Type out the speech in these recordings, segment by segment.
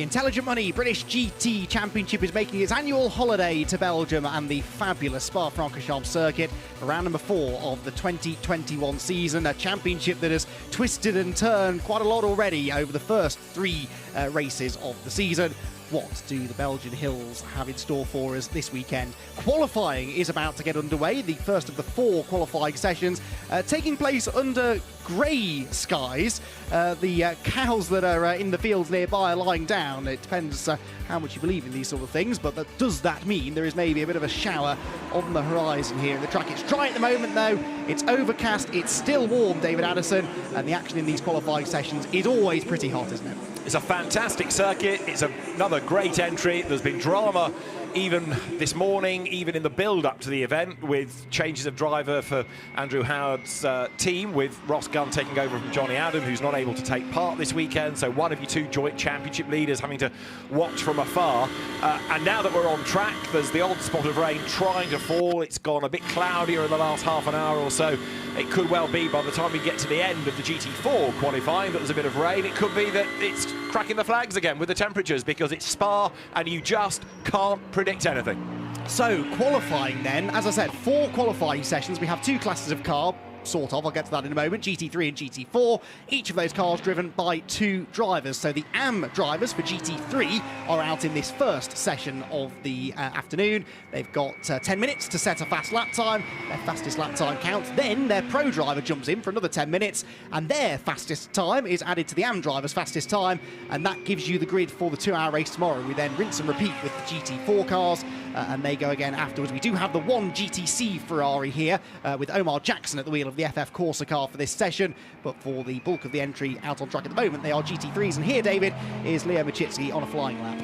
The Intelligent Money British GT Championship is making its annual holiday to Belgium and the fabulous Spa-Francorchamps circuit for round number 4 of the 2021 season, a championship that has twisted and turned quite a lot already over the first 3 races of the season. What do the Belgian hills have in store for us this weekend? Qualifying is about to get underway, the first of the 4 qualifying sessions taking place under grey skies. The cows that are in the fields nearby are lying down. It depends how much you believe in these sort of things, but does that mean there is maybe a bit of a shower on the horizon here in the track? It's dry at the moment though, it's overcast, it's still warm, David Addison, and the action in these qualifying sessions is always pretty hot, isn't it? It's a fantastic circuit. It's another great entry. There's been drama even this morning, even in the build-up to the event, with changes of driver for Andrew Howard's team, with Ross Gunn taking over from Johnny Adam, who's not able to take part this weekend. So one of your 2 joint championship leaders having to watch from afar. And now that we're on track, there's the odd spot of rain trying to fall. It's gone a bit cloudier in the last half an hour or so. It could well be by the time we get to the end of the GT4 qualifying that there's a bit of rain. It could be that it's cracking the flags again with the temperatures, because it's Spa and you just can't predict anything. So qualifying then, as I said, 4 qualifying sessions. We have 2 classes of car, sort of, I'll get to that in a moment, GT3 and GT4. Each of those cars driven by 2 drivers. So the AM drivers for GT3 are out in this first session of the afternoon. They've got 10 minutes to set a fast lap time. Their fastest lap time counts. Then their pro driver jumps in for another 10 minutes, and their fastest time is added to the AM driver's fastest time, and that gives you the grid for the 2-hour race tomorrow. We then rinse and repeat with the GT4 cars, and they go again afterwards. We do have the 1 GTC Ferrari here, with Omar Jackson at the wheel of the FF Corsa car for this session, but for the bulk of the entry out on track at the moment, they are GT3s, and here, David, is Leo Machitsky on a flying lap.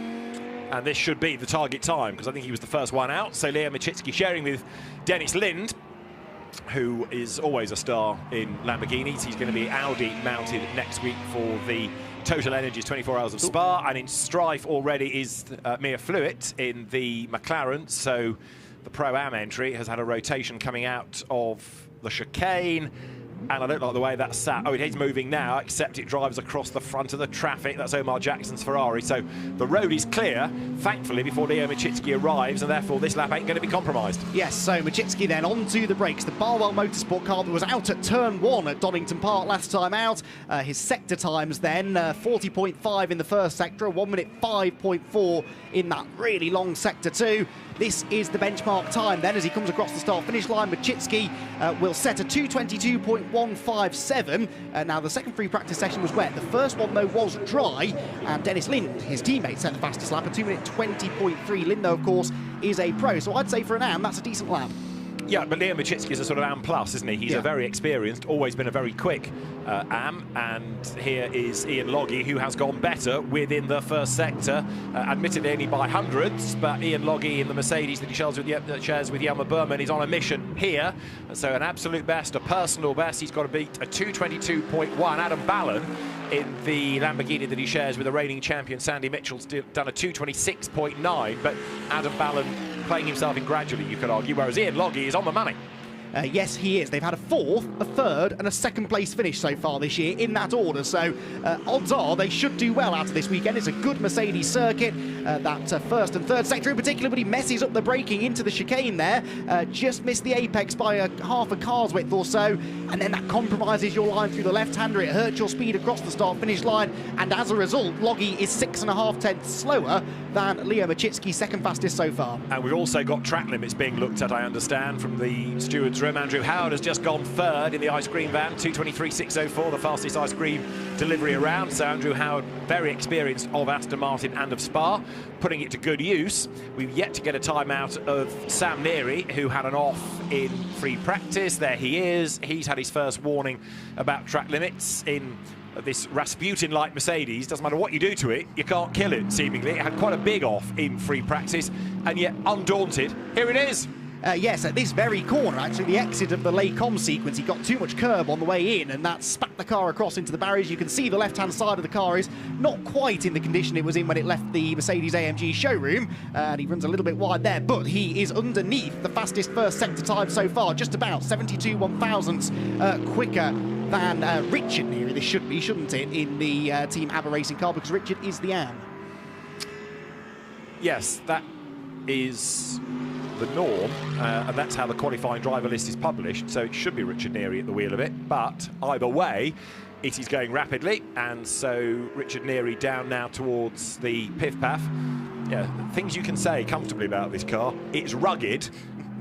And this should be the target time, because I think he was the first one out. So Leo Machitsky sharing with Dennis Lind, who is always a star in Lamborghinis. He's going to be Audi mounted next week for the Total Energies 24 Hours of Spa, and in strife already is Mia Fluitt in the McLaren. So the Pro-Am entry has had a rotation coming out of the chicane, and I don't like the way that's sat. Oh, it is moving now, except it drives across the front of the traffic. That's Omar Jackson's Ferrari. So the road is clear, thankfully, before Leo Machitsky arrives, and therefore this lap ain't going to be compromised. Yes, so Machitsky then onto the brakes. The Barwell Motorsport car that was out at turn 1 at Donington Park last time out. His sector times then, 40.5 in the first sector, 1 minute 5.4 in that really long sector 2. This is the benchmark time then as he comes across the start-finish line. Machitsky will set a 2:22.157. Now, the second free practice session was wet. The first one, though, was dry. And Dennis Lind, his teammate, set the fastest lap, a 2-minute 20.3. Lind, though, of course, is a pro. So I'd say for an AM, that's a decent lap. Yeah, but Leo Machitsky is a sort of AM plus, isn't he? He's a very experienced, always been a very quick AM. And here is Ian Loggy, who has gone better within the first sector, admittedly only by hundreds. But Ian Loggy in the Mercedes that he shares with Yelmer Berman is on a mission here. So an absolute best, a personal best. He's got to beat a 2:22.1. Adam Ballon in the Lamborghini that he shares with the reigning champion Sandy Mitchell's done a 2:26.9. But Adam Ballon playing himself in gradually, you could argue, whereas Ian Loggy is on the money. Yes, he is. They've had a 4th, a 3rd and a 2nd place finish so far this year in that order. So odds are they should do well out of this weekend. It's a good Mercedes circuit, that first and third sector in particular, but he messes up the braking into the chicane there. Just missed the apex by half a car's width or so. And then that compromises your line through the left-hander. It hurts your speed across the start-finish line. And as a result, Loggy is 6.5 tenths slower than Leo Machitsky, second fastest so far. And we've also got track limits being looked at, I understand, from the steward's room. Andrew Howard has just gone 3rd in the ice cream van, 2:23.604, the fastest ice cream delivery around. So Andrew Howard, very experienced of Aston Martin and of Spa, putting it to good use. We've yet to get a timeout of Sam Neary, who had an off in free practice. There he is. He's had his first warning about track limits in this Rasputin-like Mercedes. Doesn't matter what you do to it, you can't kill it, seemingly. It had quite a big off in free practice, and yet undaunted, here it is. Yes, at this very corner, actually, the exit of the Les Combes sequence, he got too much curb on the way in, and that spat the car across into the barriers. You can see the left-hand side of the car is not quite in the condition it was in when it left the Mercedes-AMG showroom, and he runs a little bit wide there, but he is underneath the fastest first sector time so far, just about 72 1,000ths quicker than Richard Neary. This should be, shouldn't it, in the Team ABBA racing car, because Richard is the AM. Yes, that is the norm, and that's how the qualifying driver list is published, so it should be Richard Neary at the wheel of it, but either way, it is going rapidly, and so Richard Neary down now towards the piff-paff. Yeah, things you can say comfortably about this car. It's rugged,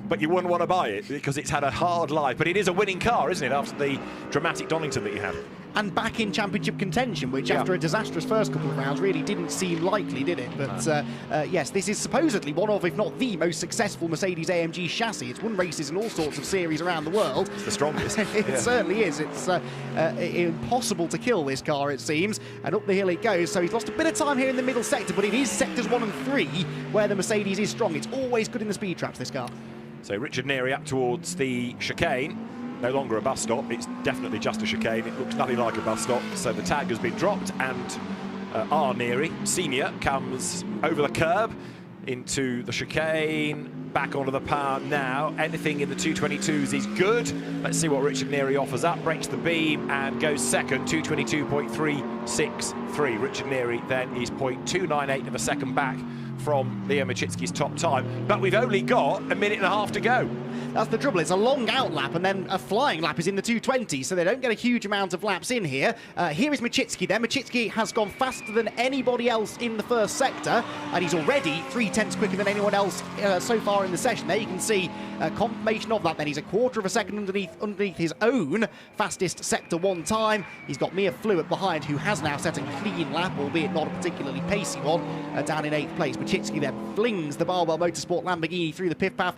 but you wouldn't want to buy it because it's had a hard life, but it is a winning car, isn't it, after the dramatic Donington that you had. And back in championship contention, which after a disastrous first couple of rounds really didn't seem likely, did it? But yes, this is supposedly one of, if not the most successful Mercedes-AMG chassis. It's won races in all sorts of series around the world. It's the strongest. It certainly is. It's impossible to kill this car, it seems. And up the hill it goes. So he's lost a bit of time here in the middle sector, but it is sectors 1 and 3 where the Mercedes is strong. It's always good in the speed traps, this car. So Richard Neary up towards the chicane. No longer a bus stop, it's definitely just a chicane. It looks nothing like a bus stop, so the tag has been dropped, and R. Neary, senior, comes over the curb into the chicane, back onto the power now. Anything in the 222s is good. Let's see what Richard Neary offers up, breaks the beam and goes second, 222.363. Richard Neary then is 0.298 of a second back from Leo Machitsky's top time, but we've only got a minute and a half to go. That's the trouble. It's a long out lap, and then a flying lap is in the 220, so they don't get a huge amount of laps in here. Here is Machitsky then. Machitsky has gone faster than anybody else in the first sector, and he's already 3/10 quicker than anyone else so far in the session. There you can see confirmation of that. Then he's a quarter of a second underneath his own fastest sector 1 time. He's got Mia Fluett behind, who has now set a clean lap, albeit not a particularly pacey one, down in 8th place. Machitsky then flings the Barwell Motorsport Lamborghini through the pit path.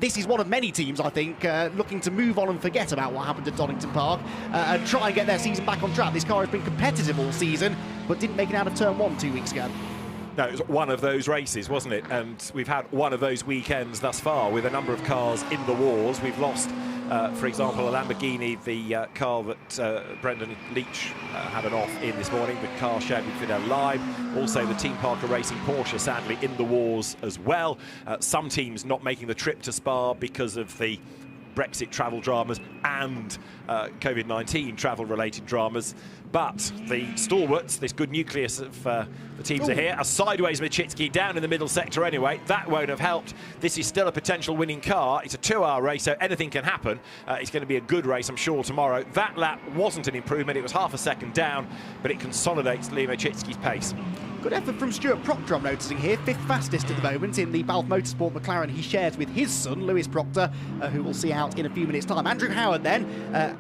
This is one of many teams, I think, looking to move on and forget about what happened at Donington Park and try and get their season back on track. This car has been competitive all season, but didn't make it out of turn 1 2 weeks ago. No, it was one of those races, wasn't it? And we've had one of those weekends thus far with a number of cars in the wars. We've lost, for example, a Lamborghini, the car that Brendan Leach had an off in this morning, the car shared with Fidel Live. Also the Team Parker Racing Porsche, sadly, in the wars as well. Some teams not making the trip to Spa because of the Brexit travel dramas and COVID-19 travel-related dramas. But the stalwarts, this good nucleus of the teams are here. A sideways Machitsky down in the middle sector anyway. That won't have helped. This is still a potential winning car. It's a 2-hour race, so anything can happen. It's going to be a good race, I'm sure, tomorrow. That lap wasn't an improvement. It was half a second down, but it consolidates Leo Machitsky's pace. Good effort from Stuart Proctor, I'm noticing here. 5th fastest at the moment in the Balfe Motorsport McLaren he shares with his son, Lewis Proctor, who we'll see out in a few minutes' time. Andrew Howard then,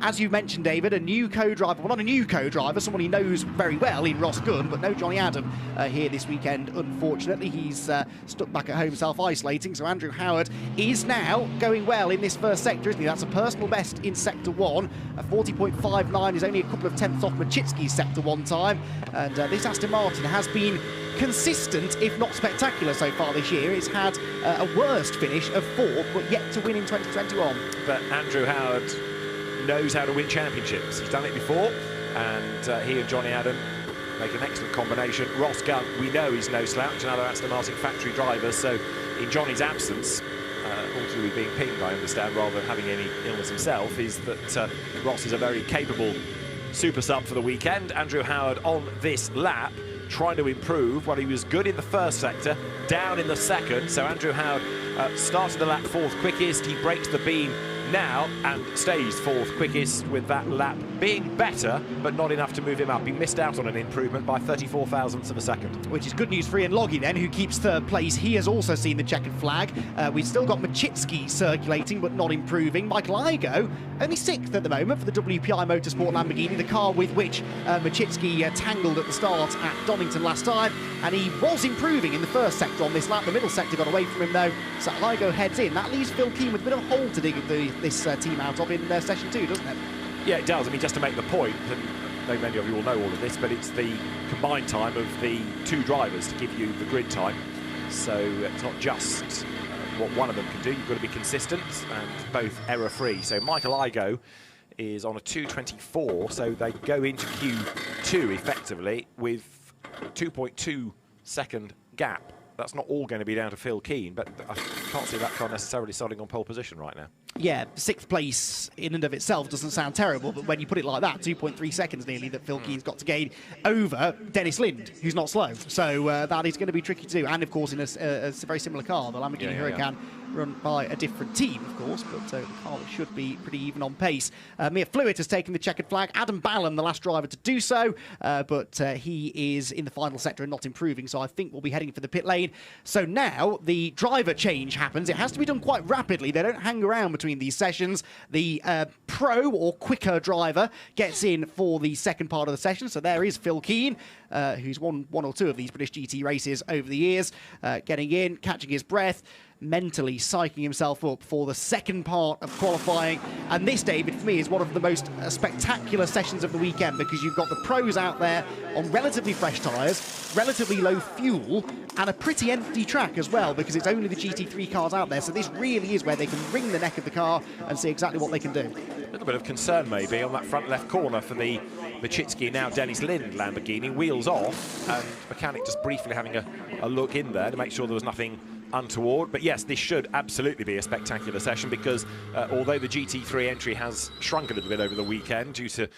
as you mentioned, David, a new co-driver. Well, not a new co-driver, someone he knows very well in Ross Gunn, but no Johnny Adam here this weekend, unfortunately. He's stuck back at home self-isolating, so Andrew Howard is now going well in this first sector, isn't he? That's a personal best in Sector 1. A 40.59 is only a couple of tenths off Machitsky's Sector 1 time, and this Aston Martin has been consistent, if not spectacular, so far this year. It's had a worst finish of 4th, but yet to win in 2021. But Andrew Howard knows how to win championships. He's done it before, and he and Johnny Adam make an excellent combination. Ross Gunn, we know he's no slouch, another Aston Martin factory driver, so in Johnny's absence, all to do with being pinged, I understand, rather than having any illness himself, is that Ross is a very capable super sub for the weekend. Andrew Howard on this lap, trying to improve. Well, he was good in the first sector, down in the second. So Andrew Howard started the lap 4th quickest. He breaks the beam now and stays 4th quickest, with that lap being better, but not enough to move him up. He missed out on an improvement by 34 thousandths of a second. Which is good news for Ian Loggy then, who keeps 3rd place. He has also seen the checkered flag. We've still got Machitsky circulating, but not improving. Michael Igoe, only 6th at the moment for the WPI Motorsport Lamborghini, the car with which Machitsky tangled at the start at Donington last time, and he was improving in the first sector on this lap. The middle sector got away from him though, so Igoe heads in. That leaves Phil Keane with a bit of a hole to dig this team out of in session 2, doesn't it? Yeah, it does. I mean, just to make the point, and I know many of you will know all of this, but it's the combined time of the 2 drivers to give you the grid time. So it's not just what one of them can do. You've got to be consistent and both error-free. So Michael Igoe is on a 2:24, so they go into Q2 effectively with 2.2 second gap that's not all going to be down to Phil Keane, but I can't see that car necessarily starting on pole position right now. Yeah, 6th place in and of itself doesn't sound terrible, but when you put it like that, 2.3 seconds nearly that Phil Keane's got to gain over Dennis Lind, who's not slow. So that is going to be tricky to do. And, of course, in a very similar car, the Lamborghini Huracan, run by a different team, of course, but the car should be pretty even on pace. Mia Fluid has taken the checkered flag. Adam Ballon, the last driver to do so, but he is in the final sector and not improving, so I think we'll be heading for the pit lane. So now the driver change happens. It has to be done quite rapidly. They don't hang around between these sessions. The pro or quicker driver gets in for the second part of the session. So there is Phil Keane, who's won one or two of these British GT races over the years, getting in, catching his breath, mentally psyching himself up for the second part of qualifying. And this, David, for me, is one of the most spectacular sessions of the weekend, because you've got the pros out there on relatively fresh tyres, relatively low fuel, and a pretty empty track as well, because it's only the GT3 cars out there. So this really is where they can wring the neck of the car and see exactly what they can do. A little bit of concern maybe on that front left corner for the Machitsky, now Dennis Lind Lamborghini. Wheels off, and mechanic just briefly having a look in there to make sure there was nothing untoward. But yes, this should absolutely be a spectacular session, because although the GT3 entry has shrunk a little bit over the weekend due to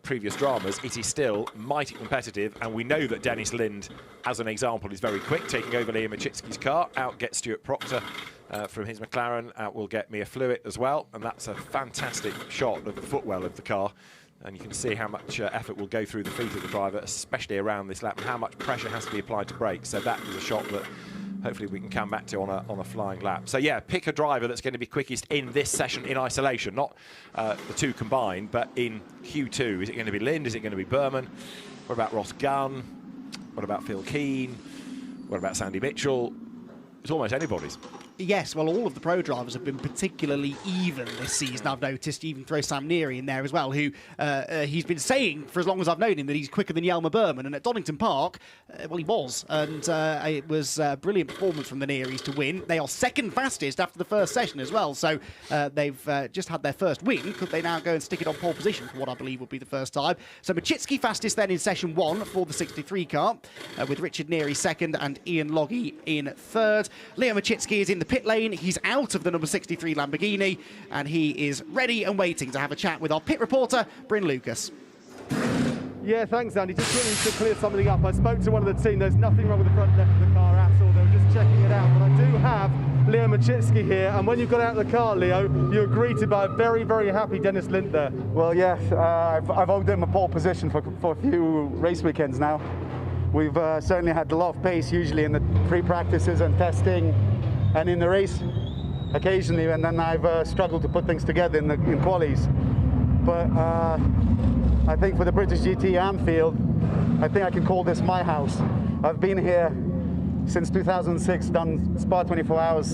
previous dramas, it is still mighty competitive, and we know that Dennis Lind, as an example, is very quick, taking over Liam Machitsky's car. Out gets Stuart Proctor from his McLaren. Out will get Mia Fluid as well, and that's a fantastic shot of the footwell of the car. And you can see how much effort will go through the feet of the driver, especially around this lap, and how much pressure has to be applied to brakes. So that is a shot that hopefully we can come back to on a flying lap. So yeah, pick a driver that's going to be quickest in this session in isolation, not the two combined, but in Q2. Is it going to be Lind? Is it going to be Berman? What about Ross Gunn? What about Phil Keane? What about Sandy Mitchell? It's almost anybody's. Yes, well, all of the pro drivers have been particularly even this season, I've noticed. Even throw Sam Neary in there as well, who he's been saying for as long as I've known him that he's quicker than Yelmer Berman. And at Donington Park, well, he was. And it was a brilliant performance from the Nearys to win. They are second fastest after the first session as well. So they've just had their first win. Could they now go and stick it on pole position for what I believe would be the first time? So Machitsky fastest then in session 1 for the 63 car, with Richard Neary second and Ian Loggy in third. Leo Machitsky is in the pit lane. He's out of the number 63 Lamborghini, and he is ready and waiting to have a chat with our pit reporter, Bryn Lucas. Yeah, thanks, Andy. Just quickly to clear something up, I spoke to one of the team. There's nothing wrong with the front left of the car at all. They were just checking it out. But I do have Leo Machitsky here, and when you got out of the car, Leo, you were greeted by a very, very happy Dennis Lind there. Well, yeah, I've owed him a pole position for a few race weekends now. We've certainly had a lot of pace, usually in the pre-practices and testing, and in the race occasionally, and then I've struggled to put things together in qualies. But I think for the British GT Anfield, I think I can call this my house. I've been here since 2006, done Spa 24 hours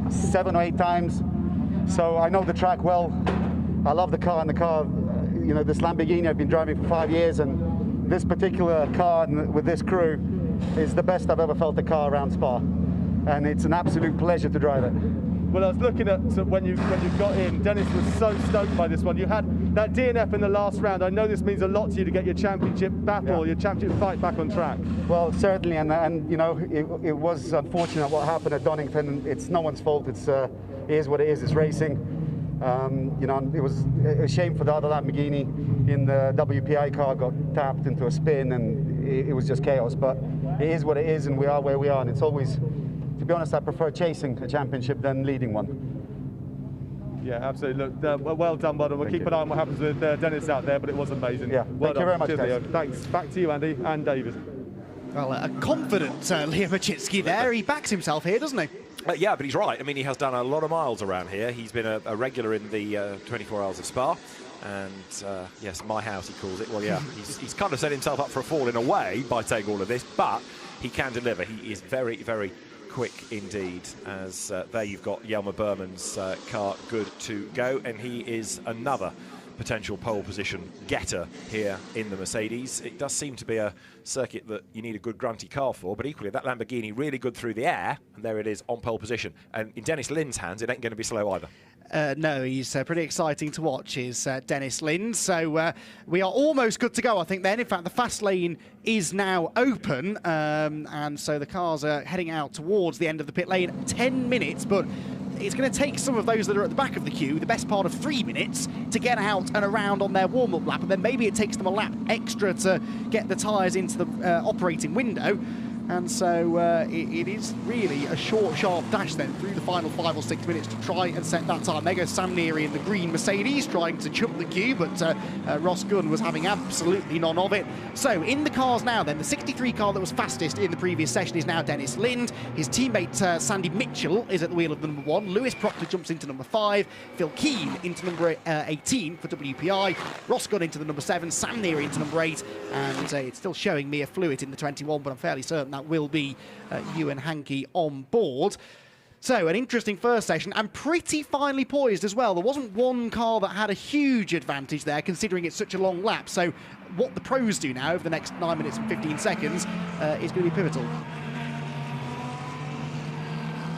7 or 8 times, so I know the track well. I love the car, and the car, you know, this Lamborghini I've been driving for 5 years, and this particular car with this crew is the best I've ever felt a car around Spa, and it's an absolute pleasure to drive it. Well, I was looking at when you got in, Dennis was so stoked by this one. You had that DNF in the last round. I know this means a lot to you to get your championship battle, your championship fight back on track. Well, certainly, and you know, it was unfortunate what happened at Donington. It's no one's fault. It is what it is. It's racing. You know, it was a shame for the other Lamborghini in the WPI car got tapped into a spin, and it was just chaos. But it is what it is, and we are where we are. And it's always, to be honest, I prefer chasing a championship than leading one. Yeah, absolutely. Look, well done, buddy. We'll keep an eye on what happens with Dennis out there, but it was amazing. Yeah, well thank you very much, Cheers, guys. Leo. Thanks. Back to you, Andy and David. Well, a confident Leo Machitsky there. He backs himself here, doesn't he? Yeah, but he's right. I mean, he has done a lot of miles around here. He's been a regular in the 24 Hours of Spa. And yes, my house, he calls it. Well, yeah, he's kind of set himself up for a fall in a way by saying all of this, but he can deliver. He is very, very quick indeed, as there you've got Yelmer Berman's car good to go, and he is another potential pole position getter here in the Mercedes. It does seem to be a circuit that you need a good grunty car for, but equally that Lamborghini really good through the air, and there it is on pole position. And in Dennis Lind's hands, it ain't going to be slow either. No, he's pretty exciting to watch, is Dennis Lind. So we are almost good to go, I think, then. In fact, the fast lane is now open, and so the cars are heading out towards the end of the pit lane. 10 minutes, but it's going to take some of those that are at the back of the queue the best part of 3 minutes to get out and around on their warm-up lap, and then maybe it takes them a lap extra to get the tyres into the operating window. And so it is really a short, sharp dash then through the final 5 or 6 minutes to try and set that time. There goes Sam Neary in the green Mercedes trying to jump the queue, but Ross Gunn was having absolutely none of it. So in the cars now then, the 63 car that was fastest in the previous session is now Dennis Lind. His teammate Sandy Mitchell is at the wheel of the number 1. Lewis Proctor jumps into number 5. Phil Keane into number 18 for WPI. Ross Gunn into the number 7. Sam Neary into number 8. And it's still showing Mia Fluid in the 21, but I'm fairly certain that will be Ewan Hankey on board. So an interesting first session and pretty finely poised as well. There wasn't one car that had a huge advantage there, considering it's such a long lap. So what the pros do now over the next 9 minutes and 15 seconds is going to be pivotal.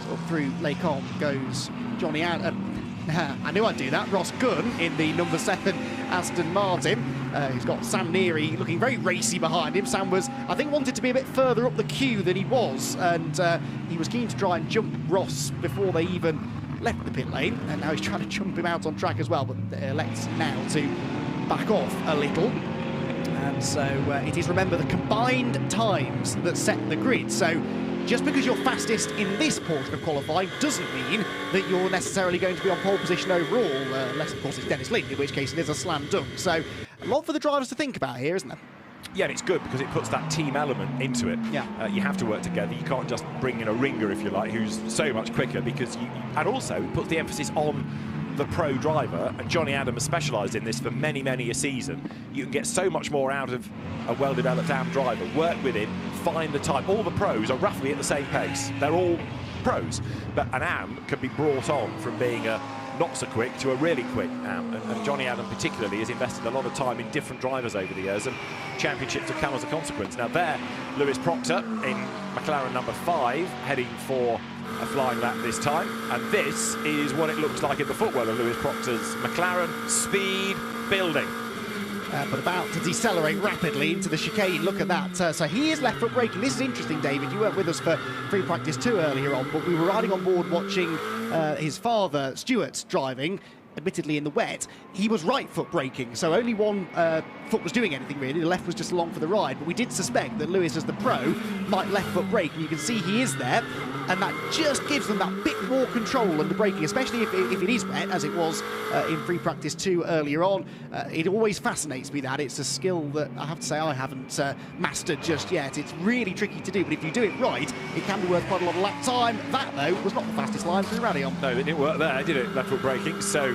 So through Les Combes goes Johnny Adam. I knew I'd do that. Ross Gunn in the number 7 Aston Martin. He's got Sam Neary looking very racy behind him. Sam was, I think, wanted to be a bit further up the queue than he was, and he was keen to try and jump Ross before they even left the pit lane, and now he's trying to jump him out on track as well, but elects now to back off a little. And so it is, remember, the combined times that set the grid. So just because you're fastest in this portion of qualifying doesn't mean that you're necessarily going to be on pole position overall, unless, of course, it's Dennis Lind, in which case it is a slam dunk. So a lot for the drivers to think about here, isn't there? Yeah, and it's good because it puts that team element into it. Yeah. You have to work together. You can't just bring in a ringer, if you like, who's so much quicker, because and also it puts the emphasis on the pro driver, and Johnny Adam has specialised in this for many, many a season. You can get so much more out of a well-developed AM driver. Work with him, find the time. All the pros are roughly at the same pace. They're all pros, but an AM can be brought on from being a not so quick to a really quick AM, and Johnny Adam particularly has invested a lot of time in different drivers over the years, and championships have come as a consequence. Now there, Lewis Proctor in McLaren number 5, heading for a flying lap this time, and this is what it looks like in the footwell of Lewis Proctor's McLaren. Speed building. But about to decelerate rapidly into the chicane. Look at that. So he is left foot braking. This is interesting, David. You weren't with us for free practice 2 earlier on, but we were riding on board watching his father, Stuart, driving, admittedly in the wet. He was right foot braking, so only one foot was doing anything really. The left was just along for the ride, but we did suspect that Lewis, as the pro, might left foot brake, and you can see he is there, and that just gives them that bit more control in the braking, especially if it is wet, as it was in free practice 2 earlier on. It always fascinates me that. It's a skill that I have to say I haven't mastered just yet. It's really tricky to do, but if you do it right, it can be worth quite a lot of lap time. That, though, was not the fastest line through Radion. No, it didn't work there, did it? Left foot braking. So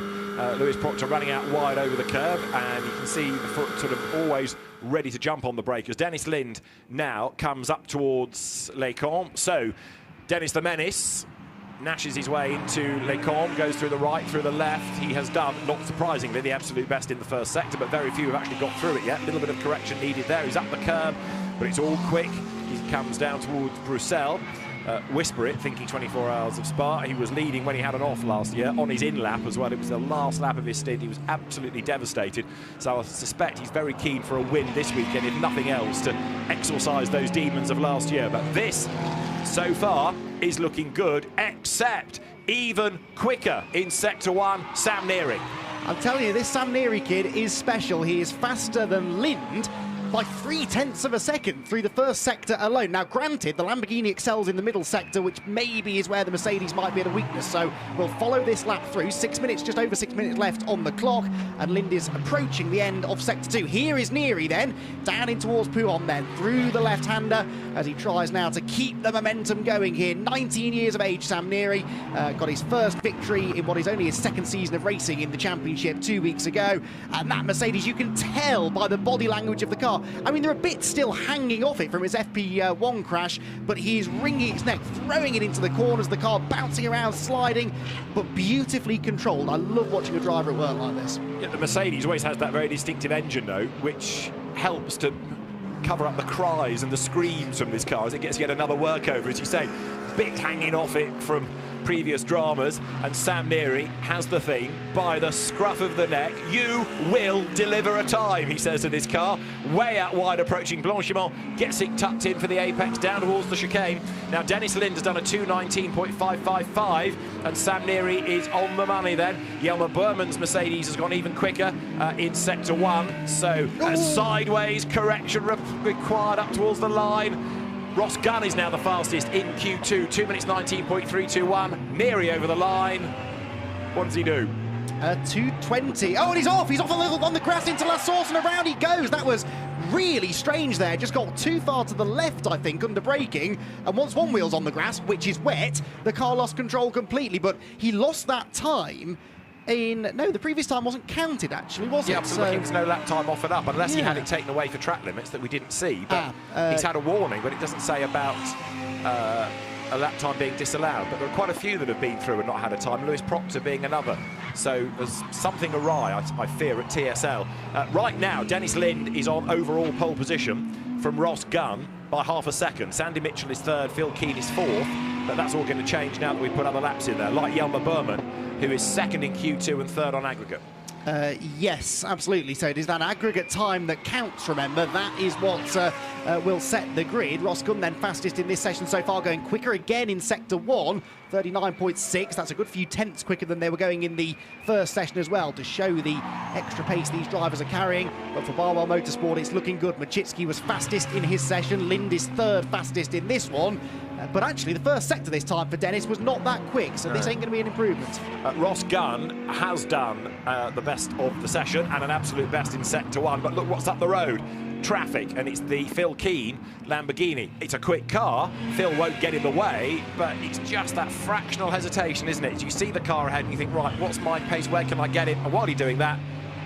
Lewis Proctor running out wide over the curb, and you can see the foot sort of always ready to jump on the brake as Dennis Lind now comes up towards Les Combes. So Dennis the Menace gnashes his way into Les Combes, goes through the right, through the left. He has done, not surprisingly, the absolute best in the first sector, but very few have actually got through it yet. A little bit of correction needed there. He's up the curb, but it's all quick. He comes down towards Bruxelles. Whisper it, thinking 24 hours of Spa. He was leading when he had an off last year on his in-lap as well. It was the last lap of his stint. He was absolutely devastated. So I suspect he's very keen for a win this weekend, if nothing else, to exorcise those demons of last year. But this, so far, is looking good, except even quicker in Sector 1, Sam Neary. I'm telling you, this Sam Neary kid is special. He is faster than Lind by 0.3 of a second through the first sector alone. Now, granted, the Lamborghini excels in the middle sector, which maybe is where the Mercedes might be at a weakness, so we'll follow this lap through. 6 minutes, just over 6 minutes left on the clock, and Lind is approaching the end of Sector 2. Here is Neary then, down in towards Pouhon then, through the left-hander, as he tries now to keep the momentum going here. 19 years of age, Sam Neary, got his first victory in what is only his second season of racing in the championship 2 weeks ago, and that Mercedes, you can tell by the body language of the car, car. I mean, there are bits still hanging off it from his FP1 crash, but he's wringing its neck, throwing it into the corners, the car bouncing around, sliding, but beautifully controlled. I love watching a driver at work like this. Yeah, the Mercedes always has that very distinctive engine note, which helps to cover up the cries and the screams from this car as it gets yet another workover, as you say. Bit hanging off it from previous dramas, and Sam Neary has the thing by the scruff of the neck. You will deliver a time, he says to this car. Way out wide approaching Blanchimont, gets it tucked in for the apex down towards the chicane. Now Dennis Lind has done a 2:19.555, and Sam Neary is on the money then. Jelmer Berman's Mercedes has gone even quicker in sector 1, so a sideways correction required up towards the line. Ross Gunn is now the fastest in Q2, 2 minutes 19.321. Neary over the line. What does he do? 2:20. Oh, and he's off on the grass into La Source, and around he goes. That was really strange there. Just got too far to the left, I think, under braking. And once one wheel's on the grass, which is wet, the car lost control completely. But he lost that time. No, the previous time wasn't counted, actually, was it? Yeah, so there's no lap time offered up, unless he had it taken away for track limits that we didn't see. But he's had a warning, but it doesn't say about a lap time being disallowed. But there are quite a few that have been through and not had a time, Lewis Proctor being another. So there's something awry, I fear, at TSL. Right now, Dennis Lind is on overall pole position from Ross Gunn by half a second. Sandy Mitchell is third, Phil Keane is fourth. But that's all going to change now that we put other laps in there, like Jelmer Berman, who is second in Q2 and third on aggregate. Yes, absolutely. So it is that aggregate time that counts, remember. That is what will set the grid. Ross Gunn then fastest in this session so far, going quicker again in sector 1, 39.6. That's a good few tenths quicker than they were going in the first session as well, to show the extra pace these drivers are carrying. But for Barwell Motorsport, it's looking good. Machitsky was fastest in his session. Lind is third fastest in this one. But actually, the first sector this time for Dennis was not that quick, so this ain't going to be an improvement. Ross Gunn has done the best of the session and an absolute best in sector 1. But look what's up the road. Traffic, and it's the Phil Keane Lamborghini. It's a quick car. Phil won't get in the way, but it's just that fractional hesitation, isn't it? You see the car ahead and you think, right, what's my pace? Where can I get it? And while you're doing that,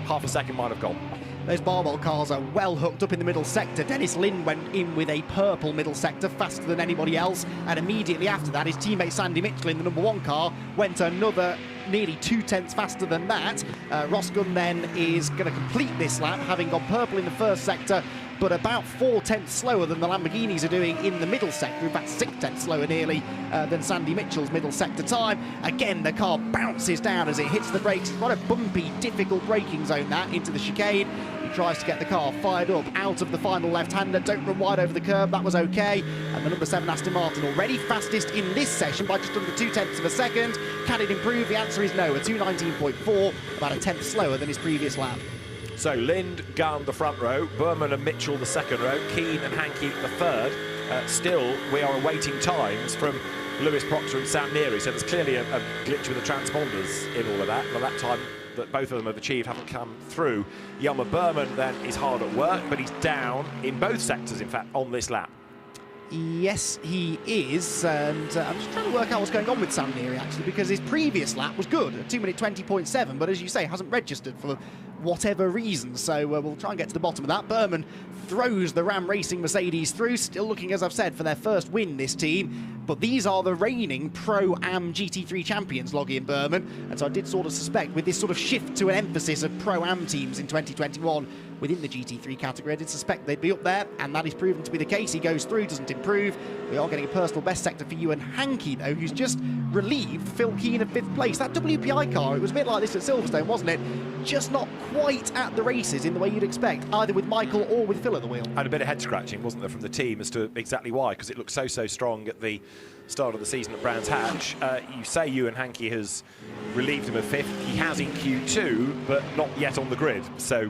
half a second might have gone. Those Barwell cars are well hooked up in the middle sector. Dennis Lind went in with a purple middle sector, faster than anybody else, and immediately after that, his teammate Sandy Mitchell in the number 1 car went another nearly 2 tenths faster than that. Ross Gunn then is going to complete this lap, having gone purple in the first sector, but about 4 tenths slower than the Lamborghinis are doing in the middle sector. In fact, 6 tenths slower nearly than Sandy Mitchell's middle sector time. Again, the car bounces down as it hits the brakes. Quite a bumpy, difficult braking zone, that, into the chicane. He tries to get the car fired up out of the final left-hander. Don't run wide over the curb, that was okay. And the number 7 Aston Martin, already fastest in this session by just under 2 tenths of a second. Can it improve? The answer is no. A 2:19.4, about a tenth slower than his previous lap. So Lind, Gunn the front row, Berman and Mitchell the second row, Keane and Hankey the third. Still, we are awaiting times from Lewis Proctor and Sam Neary, so there's clearly a glitch with the transponders in all of that. The lap time that both of them have achieved haven't come through. Jelmer Berman then is hard at work, but he's down in both sectors, in fact, on this lap. Yes, he is, and I'm just trying to work out what's going on with Sam Neary, actually, because his previous lap was good, at 2 minute 20.7, but as you say, hasn't registered for whatever reason, so we'll try and get to the bottom of that. Berman throws the Ram Racing Mercedes through, still looking, as I've said, for their first win, this team, but these are the reigning Pro-Am GT3 champions, Loggie and Berman, and so I did sort of suspect, with this sort of shift to an emphasis of Pro-Am teams in 2021 within the GT3 category, I did suspect they'd be up there, and that is proven to be the case. He goes through, doesn't improve. We are getting a personal best sector for Ewan Hankey, though, who's just relieved Phil Keane in 5th place. That WPI car, it was a bit like this at Silverstone, wasn't it? Just not quite at the races in the way you'd expect, either with Michael or with Phil at the wheel. And a bit of head scratching, wasn't there, from the team as to exactly why, because it looked so strong at the start of the season at Brands Hatch. You say Ewan Hankey has relieved him of 5th. He has in Q2, but not yet on the grid. So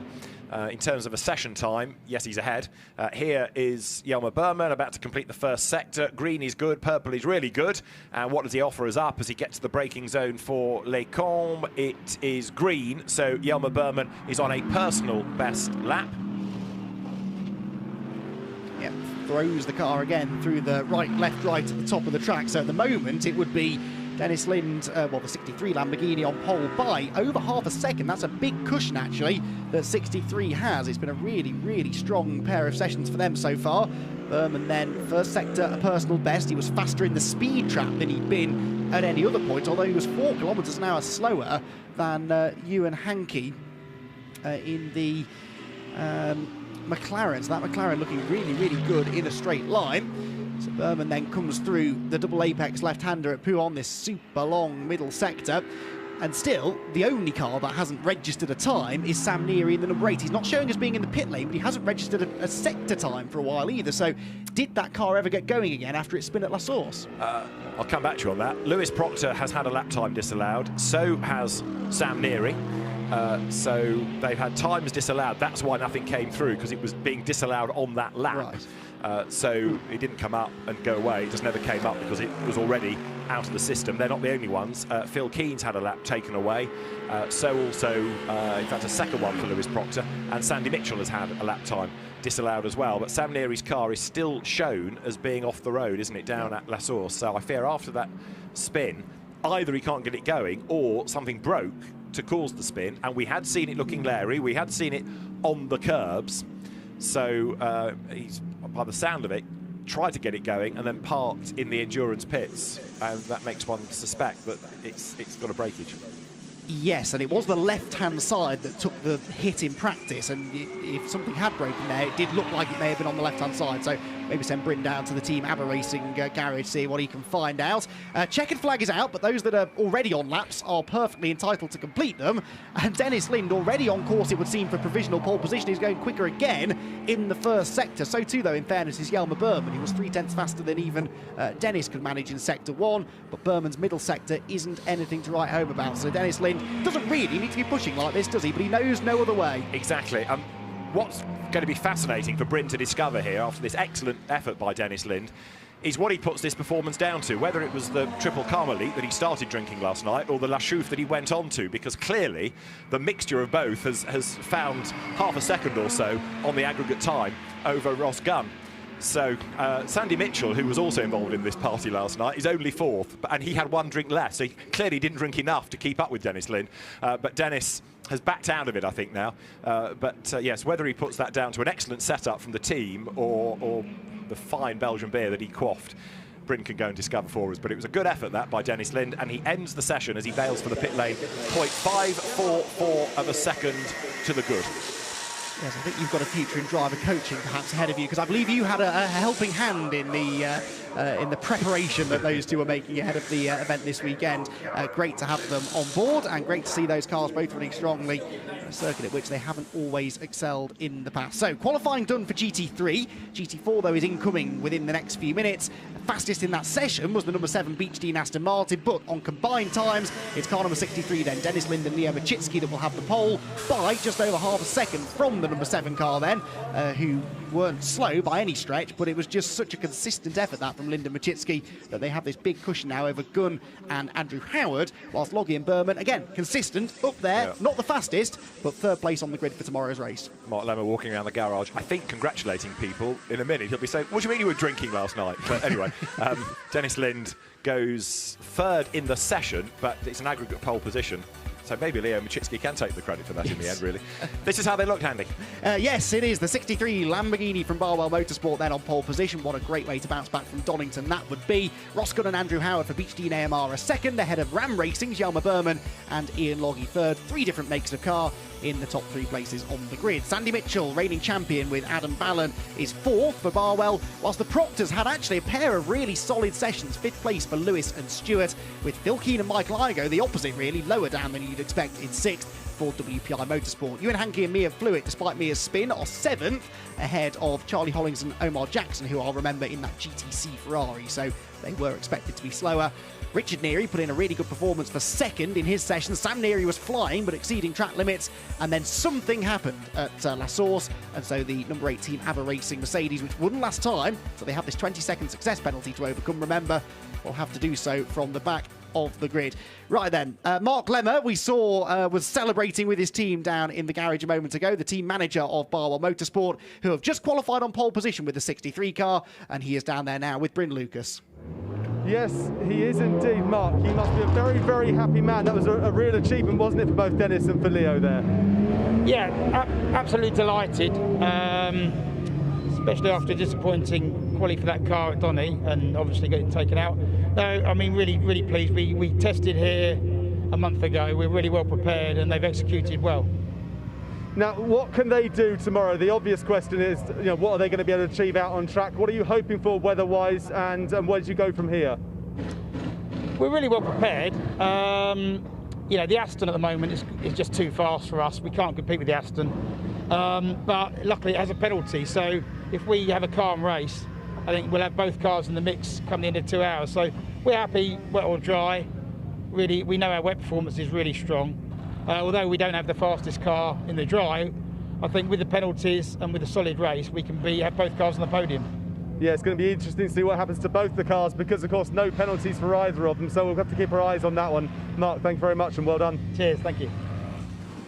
in terms of a session time, yes, he's ahead. Here is Jelmer Berman about to complete the first sector. Green is good, purple is really good. And what does he offer us up as he gets to the braking zone for Les Combes? It is green, so Jelmer Berman is on a personal best lap. Yep, throws the car again through the right, left, right at the top of the track. So at the moment, it would be Dennis Lind, well, the 63 Lamborghini on pole by over half a second. That's a big cushion, actually, that 63 has. It's been a really, really strong pair of sessions for them so far. Berman then, first sector, a personal best. He was faster in the speed trap than he'd been at any other point, although he was 4 kilometres an hour slower than Ewan Hankey in the McLaren. So that McLaren looking really, really good in a straight line. So Berman then comes through the double apex left-hander at Pau on this super long middle sector. And still, the only car that hasn't registered a time is Sam Neary in the number 8. He's not showing as being in the pit lane, but he hasn't registered a sector time for a while either. So did that car ever get going again after its spin at La Source? I'll come back to you on that. Lewis Proctor has had a lap time disallowed. So has Sam Neary. So they've had times disallowed. That's why nothing came through, because it was being disallowed on that lap. Right. So it didn't come up and go away. It just never came up because it was already out of the system. They're not the only ones. Phil Keen's had a lap taken away. So also, in fact, a second one for Lewis Proctor. And Sandy Mitchell has had a lap time disallowed as well. But Sam Neary's car is still shown as being off the road, isn't it, down at La Source. So I fear after that spin, either he can't get it going or something broke to cause the spin. And we had seen it looking leery. We had seen it on the curbs. So he's, by the sound of it, tried to get it going and then parked in the endurance pits, and that makes one suspect that it's got a breakage. Yes, and it was the left-hand side that took the hit in practice, and if something had broken there, it did look like it may have been on the left-hand side, so maybe send Bryn down to the Team ABBA Racing garage, see what he can find out. Checkered flag is out, but those that are already on laps are perfectly entitled to complete them, and Dennis Lind, already on course, it would seem, for provisional pole position, is going quicker again in the first sector. So too, though, in fairness, is Jelmer Berman. He was 3/10 faster than even Dennis could manage in sector 1, but Berman's middle sector isn't anything to write home about, so Dennis Lind doesn't really need to be pushing like this, does he? But he knows no other way. Exactly. What's going to be fascinating for Bryn to discover here after this excellent effort by Dennis Lind is what he puts this performance down to, whether it was the triple Carmelite that he started drinking last night or the La Chouffe that he went on to, because clearly the mixture of both has found half a second or so on the aggregate time over Ross Gunn. So Sandy Mitchell, who was also involved in this party last night, is only 4th, and he had 1 drink less, so he clearly didn't drink enough to keep up with Dennis Lind. But Dennis has backed out of it, I think, now. Yes, whether he puts that down to an excellent setup from the team or the fine Belgian beer that he quaffed, Bryn can go and discover for us. But it was a good effort, that, by Dennis Lind, and he ends the session as he bails for the pit lane, 0.544 of a second to the good. Yes, I think you've got a future in driver coaching perhaps ahead of you, because I believe you had a helping hand in the preparation that those two were making ahead of the event this weekend. Great to have them on board, and great to see those cars both running strongly, a circuit at which they haven't always excelled in the past. So, qualifying done for GT3. GT4, though, is incoming within the next few minutes. Fastest in that session was the number 7 Beach Dean Aston Martin, but on combined times, it's car number 63 then, Dennis Lind and Leo Machitsky, that will have the pole by just over half a second from the number 7 car then, who weren't slow by any stretch, but it was just such a consistent effort, that, from Lind and Machitsky, that they have this big cushion now over Gunn and Andrew Howard, whilst Loggie and Berman, again, consistent, up there, not the fastest, but 3rd place on the grid for tomorrow's race. Mark Lemmer walking around the garage, I think congratulating people. In a minute, he'll be saying, what do you mean you were drinking last night? But anyway, Dennis Lind goes 3rd in the session, but it's an aggregate pole position. So maybe Leo Machitsky can take the credit for that in the end, really. This is how they looked, Andy. Yes, it is. The 63 Lamborghini from Barwell Motorsport then on pole position. What a great way to bounce back from Donington that would be. Ross Gunn and Andrew Howard for Beach Dean AMR a 2nd, ahead of Ram Racing's Jelmer Berman and Ian Loggie 3rd. 3 different makes of car in the top 3 places on the grid. Sandy Mitchell, reigning champion with Adam Ballon, is 4th for Barwell, whilst the Proctors had actually a pair of really solid sessions. 5th place for Lewis and Stewart, with Phil Keen and Michael Igo, the opposite really, lower down than you'd expect, in 6th for WPI Motorsport. Ewan Hankey and Mia Fluid, despite Mia's spin, are 7th, ahead of Charlie Hollings and Omar Jackson, who I'll remember in that GTC Ferrari, so they were expected to be slower. Richard Neary put in a really good performance for 2nd in his session. Sam Neary was flying but exceeding track limits, and then something happened at La Source, and so the number 8 Team ABBA Racing Mercedes, which wouldn't last time, so they have this 20-second success penalty to overcome, remember, will have to do so from the back of the grid. Right then, Mark Lemmer, we saw, was celebrating with his team down in the garage a moment ago, the team manager of Barwell Motorsport, who have just qualified on pole position with the 63 car, and he is down there now with Bryn Lucas. Yes, he is indeed, Mark. He must be a very, very happy man. That was a real achievement, wasn't it, for both Dennis and for Leo there? Yeah, absolutely delighted, especially after a disappointing quali for that car at Donny and obviously getting taken out. No, I mean, really, really pleased. We tested here a month ago. We're really well prepared and they've executed well. Now, what can they do tomorrow? The obvious question is, what are they going to be able to achieve out on track? What are you hoping for weather-wise, and where do you go from here? We're really well prepared. The Aston at the moment is just too fast for us. We can't compete with the Aston. But luckily it has a penalty, so if we have a calm race, I think we'll have both cars in the mix come the end of 2 hours. So we're happy, wet or dry. Really, we know our wet performance is really strong. Although we don't have the fastest car in the dry, I think with the penalties and with a solid race, we can have both cars on the podium. Yeah, it's going to be interesting to see what happens to both the cars because, of course, no penalties for either of them, so we'll have to keep our eyes on that one. Mark, thank you very much and well done. Cheers, thank you.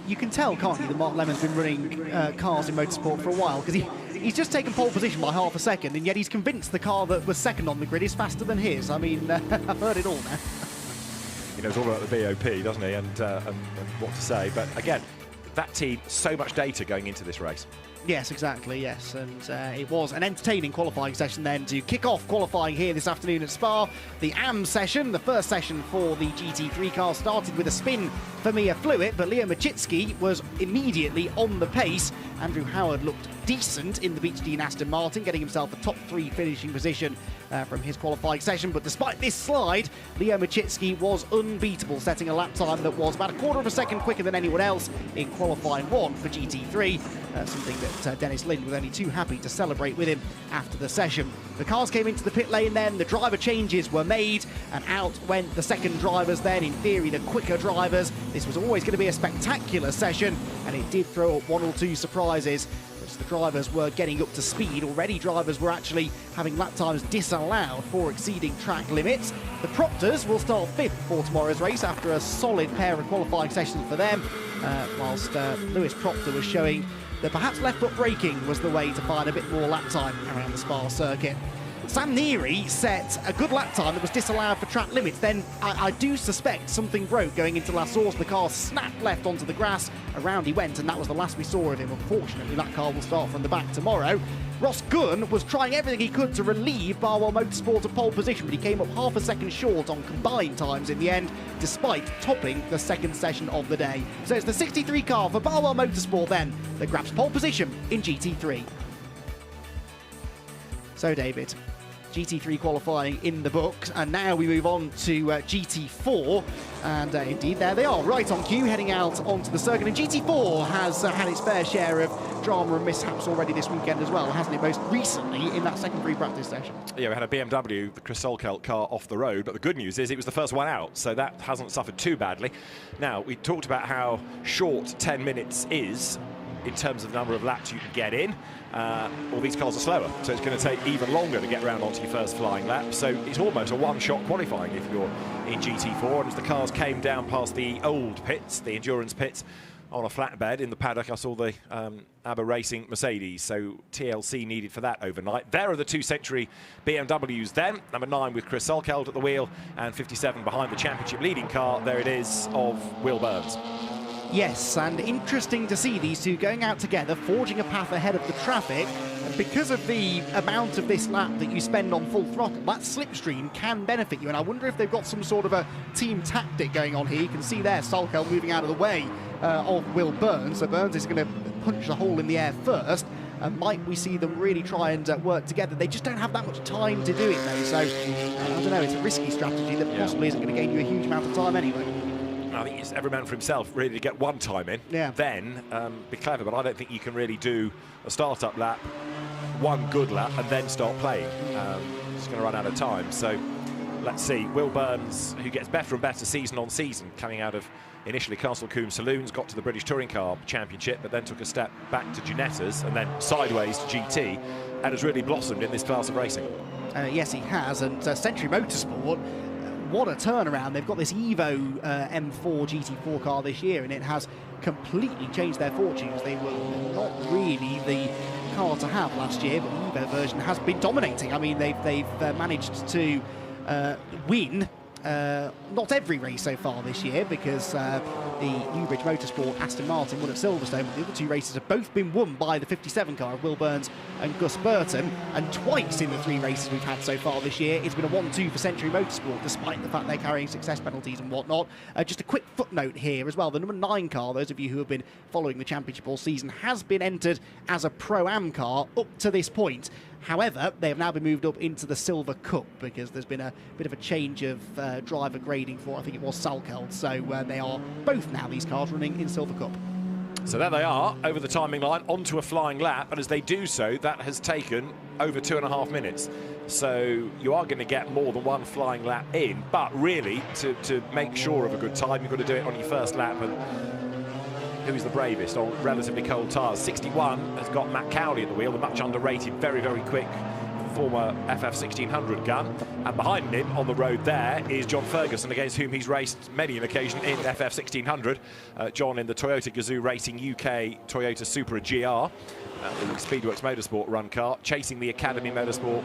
You can tell, can't you, that Mark Lemon's been running cars in motorsport for a while, because he's just taken pole position by half a second, and yet he's convinced the car that was second on the grid is faster than his. I mean, I've heard it all now. He knows all about the BOP, doesn't he, and what to say. But again, that team, so much data going into this race. Yes, exactly, yes. And it was an entertaining qualifying session then to kick off qualifying here this afternoon at Spa. The AM session, the first session for the GT3 car, started with a spin for Mia Fluid, but Leo Machitsky was immediately on the pace. Andrew Howard looked decent in the Beach Dean Aston Martin, getting himself a top 3 finishing position from his qualifying session. But despite this slide, Leo Machitsky was unbeatable, setting a lap time that was about a quarter of a second quicker than anyone else in qualifying 1 for GT3, something that Dennis Lind was only too happy to celebrate with him after the session. The cars came into the pit lane then, the driver changes were made, and out went the second drivers then, in theory the quicker drivers. This was always going to be a spectacular session, and it did throw up 1 or 2 surprises. As the drivers were getting up to speed, already drivers were actually having lap times disallowed for exceeding track limits. The Proctors will start 5th for tomorrow's race after a solid pair of qualifying sessions for them, whilst Lewis Proctor was showing that perhaps left foot braking was the way to find a bit more lap time around the Spa circuit. Sam Neary set a good lap time that was disallowed for track limits. Then I do suspect something broke going into La Source. The car snapped left onto the grass. Around he went, and that was the last we saw of him. Unfortunately, that car will start from the back tomorrow. Ross Gunn was trying everything he could to relieve Barwell Motorsport of pole position, but he came up half a second short on combined times in the end, despite topping the second session of the day. So it's the 63 car for Barwell Motorsport then that grabs pole position in GT3. So, David, GT3 qualifying in the books, and now we move on to GT4, and indeed there they are, right on cue, heading out onto the circuit. And GT4 has had its fair share of drama and mishaps already this weekend as well, hasn't it, most recently in that second free practice session? Yeah, we had a BMW, the Chris Solkelt car, off the road, but the good news is it was the first one out, so that hasn't suffered too badly. Now, we talked about how short 10 minutes is in terms of the number of laps you can get in. All these cars are slower, so it's going to take even longer to get around onto your first flying lap. So it's almost a one-shot qualifying if you're in GT4. And as the cars came down past the old pits, the endurance pits, on a flatbed in the paddock, I saw the ABBA Racing Mercedes, so TLC needed for that overnight. There are the 2-century BMWs then, number 9 with Chris Solkeld at the wheel, and 57 behind the championship leading car, there it is, of Will Burns. Yes, and interesting to see these two going out together, forging a path ahead of the traffic. And because of the amount of this lap that you spend on full throttle, that slipstream can benefit you. And I wonder if they've got some sort of a team tactic going on here. You can see there Solkeld moving out of the way of Will Burns. So Burns is going to punch the hole in the air first. And might we see them really try and work together? They just don't have that much time to do it, though. So, I don't know, it's a risky strategy that possibly isn't going to gain you a huge amount of time anyway. I think it's every man for himself, really, to get one time in, then be clever. But I don't think you can really do a start-up lap, one good lap, and then start playing. It's going to run out of time. So let's see. Will Burns, who gets better and better season on season, coming out of initially Castle Combe Saloons, got to the British Touring Car Championship, but then took a step back to Ginetta's and then sideways to GT, and has really blossomed in this class of racing. Yes, he has. And Century Motorsport, what a turnaround. They've got this Evo M4 GT4 car this year, and it has completely changed their fortunes. They were not really the car to have last year, but the Evo version has been dominating. I mean, they've managed to win not every race so far this year, because the Newbridge Motorsport Aston Martin won at Silverstone, but the other 2 races have both been won by the 57 car of Will Burns and Gus Burton, and twice in the 3 races we've had so far this year it's been a 1-2 for Century Motorsport, despite the fact they're carrying success penalties and whatnot. Just a quick footnote here as well, the number 9 car, those of you who have been following the championship all season, has been entered as a Pro-Am car up to this point. However, they have now been moved up into the Silver Cup because there's been a bit of a change of driver grading for, I think it was Salkeld. So they are both now, these cars, running in Silver Cup. So there they are, over the timing line, onto a flying lap. And as they do so, that has taken over 2.5 minutes. So you are going to get more than 1 flying lap in. But really, to make sure of a good time, you've got to do it on your first lap. And who's the bravest on relatively cold tyres? 61 has got Matt Cowley at the wheel, the much underrated, very, very quick former FF 1600 gun. And behind him on the road there is John Ferguson, against whom he's raced many an occasion in FF 1600. John in the Toyota Gazoo Racing UK Toyota Supra GR, the Speedworks Motorsport run car, chasing the Academy Motorsport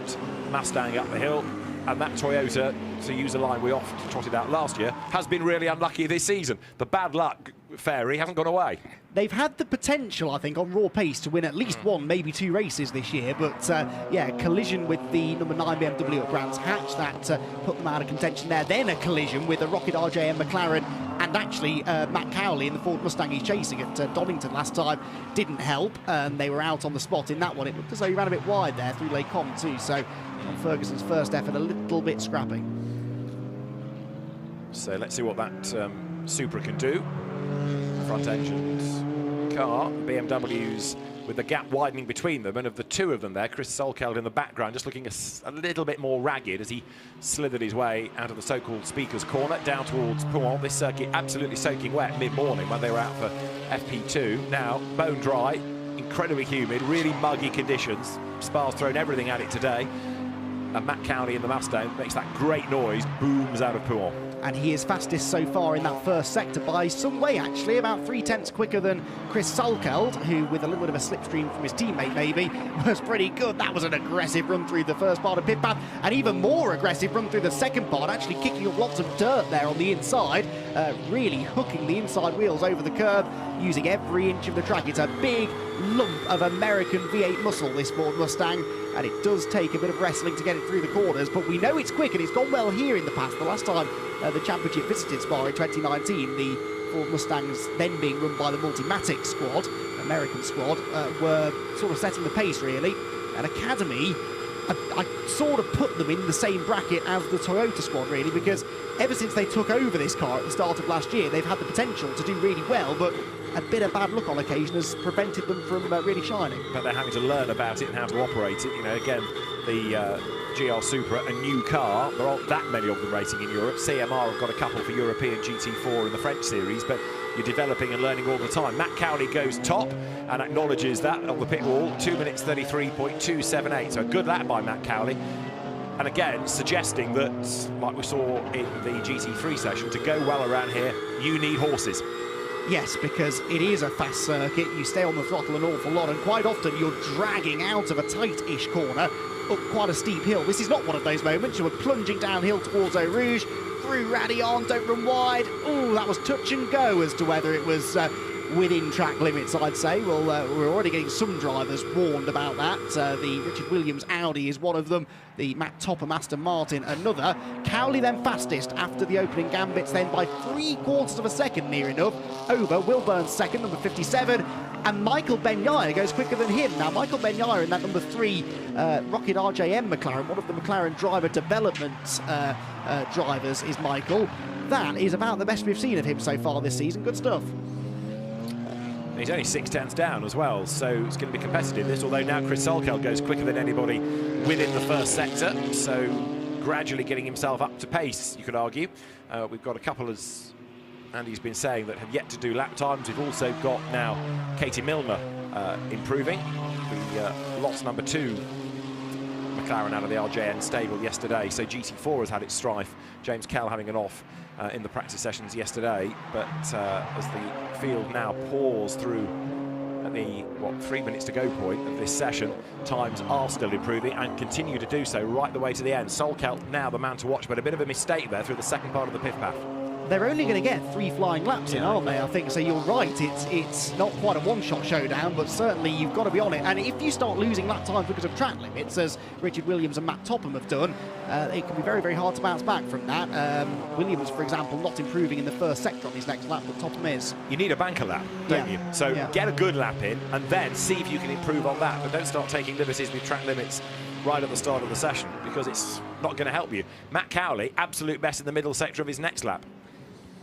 Mustang up the hill. And that Toyota, to use a line we oft trotted out last year, has been really unlucky this season. The bad luck fairy hasn't gone away. They've had the potential, I think, on raw pace to win at least 1, maybe 2 races this year, but yeah, collision with the number 9 BMW at Brands Hatch, that put them out of contention there. Then a collision with the Rocket RJM McLaren, and actually Matt Cowley in the Ford Mustang he's chasing at Donington last time didn't help. They were out on the spot in that one. It looked as though he ran a bit wide there through Les Combes too, so on Ferguson's first effort a little bit scrappy. So let's see what that Supra can do. Front engined car, BMWs with the gap widening between them, and of the 2 of them there, Chris Salkeld in the background just looking a little bit more ragged as he slithered his way out of the so-called Speaker's Corner down towards Pouhon. This circuit absolutely soaking wet mid-morning when they were out for FP2. Now bone dry, incredibly humid, really muggy conditions. Spa's thrown everything at it today, and Matt Cowley in the Mustang makes that great noise, booms out of Pouhon. And he is fastest so far in that first sector by some way, actually, about 3/10 quicker than Chris Salkeld, who, with a little bit of a slipstream from his teammate maybe, was pretty good. That was an aggressive run through the first part of pit path, and even more aggressive run through the second part, actually kicking up lots of dirt there on the inside, really hooking the inside wheels over the curb, using every inch of the track. It's a big lump of American V8 muscle, this Ford Mustang, and it does take a bit of wrestling to get it through the corners, but we know it's quick, and it's gone well here in the past. The last time the championship visited Spa in 2019, the Ford Mustangs, then being run by the Multimatic squad, American squad, were sort of setting the pace really. And Academy, I sort of put them in the same bracket as the Toyota squad really, because ever since they took over this car at the start of last year, they've had the potential to do really well, but a bit of bad luck on occasion has prevented them from really shining. But they're having to learn about it and how to operate it. You know, again, the GR Supra, a new car. There aren't that many of them racing in Europe. CMR have got a couple for European GT4 in the French series, but you're developing and learning all the time. Matt Cowley goes top and acknowledges that on the pit wall, 2 minutes 33.278. So a good lap by Matt Cowley. And again, suggesting that, like we saw in the GT3 session, to go well around here, you need horses. Yes, because it is a fast circuit. You stay on the throttle an awful lot, and quite often you're dragging out of a tight-ish corner up quite a steep hill. This is not one of those moments. You were plunging downhill towards Eau Rouge, through Radillon, don't run wide. Oh, that was touch and go as to whether it was within track limits, I'd say. Well, we're already getting some drivers warned about that. The Richard Williams Audi is one of them. The Matt Topham Aston Martin, another. Cowley then fastest after the opening gambits, then by 3/4 of a second, near enough, over Will Burns second, number 57, and Michael Ben-Yair goes quicker than him. Now, Michael Ben-Yair in that number 3 Rocket RJM McLaren, one of the McLaren driver development drivers is Michael. That is about the best we've seen of him so far this season. Good stuff. He's only 6/10 down as well, so it's going to be competitive this, although now Chris Salkeld goes quicker than anybody within the first sector, so gradually getting himself up to pace, you could argue. We've got a couple, as Andy's been saying, that have yet to do lap times. We've also got now Katie Milner improving. The lost number 2 McLaren out of the RJN stable yesterday, so GT4 has had its strife. James Kell having an off in the practice sessions yesterday, but as the field now pours through the 3 minutes to go point of this session, times are still improving and continue to do so right the way to the end. Solkelt now the man to watch, but a bit of a mistake there through the second part of the Piff Paff. They're only going to get 3 flying laps in, aren't they, I think? So you're right, it's not quite a one-shot showdown, but certainly you've got to be on it. And if you start losing lap times because of track limits, as Richard Williams and Matt Topham have done, it can be very, very hard to bounce back from that. Williams, for example, not improving in the first sector on his next lap, but Topham is. You need a banker lap, don't you? So get a good lap in and then see if you can improve on that, but don't start taking liberties with track limits right at the start of the session, because it's not going to help you. Matt Cowley, absolute best in the middle sector of his next lap.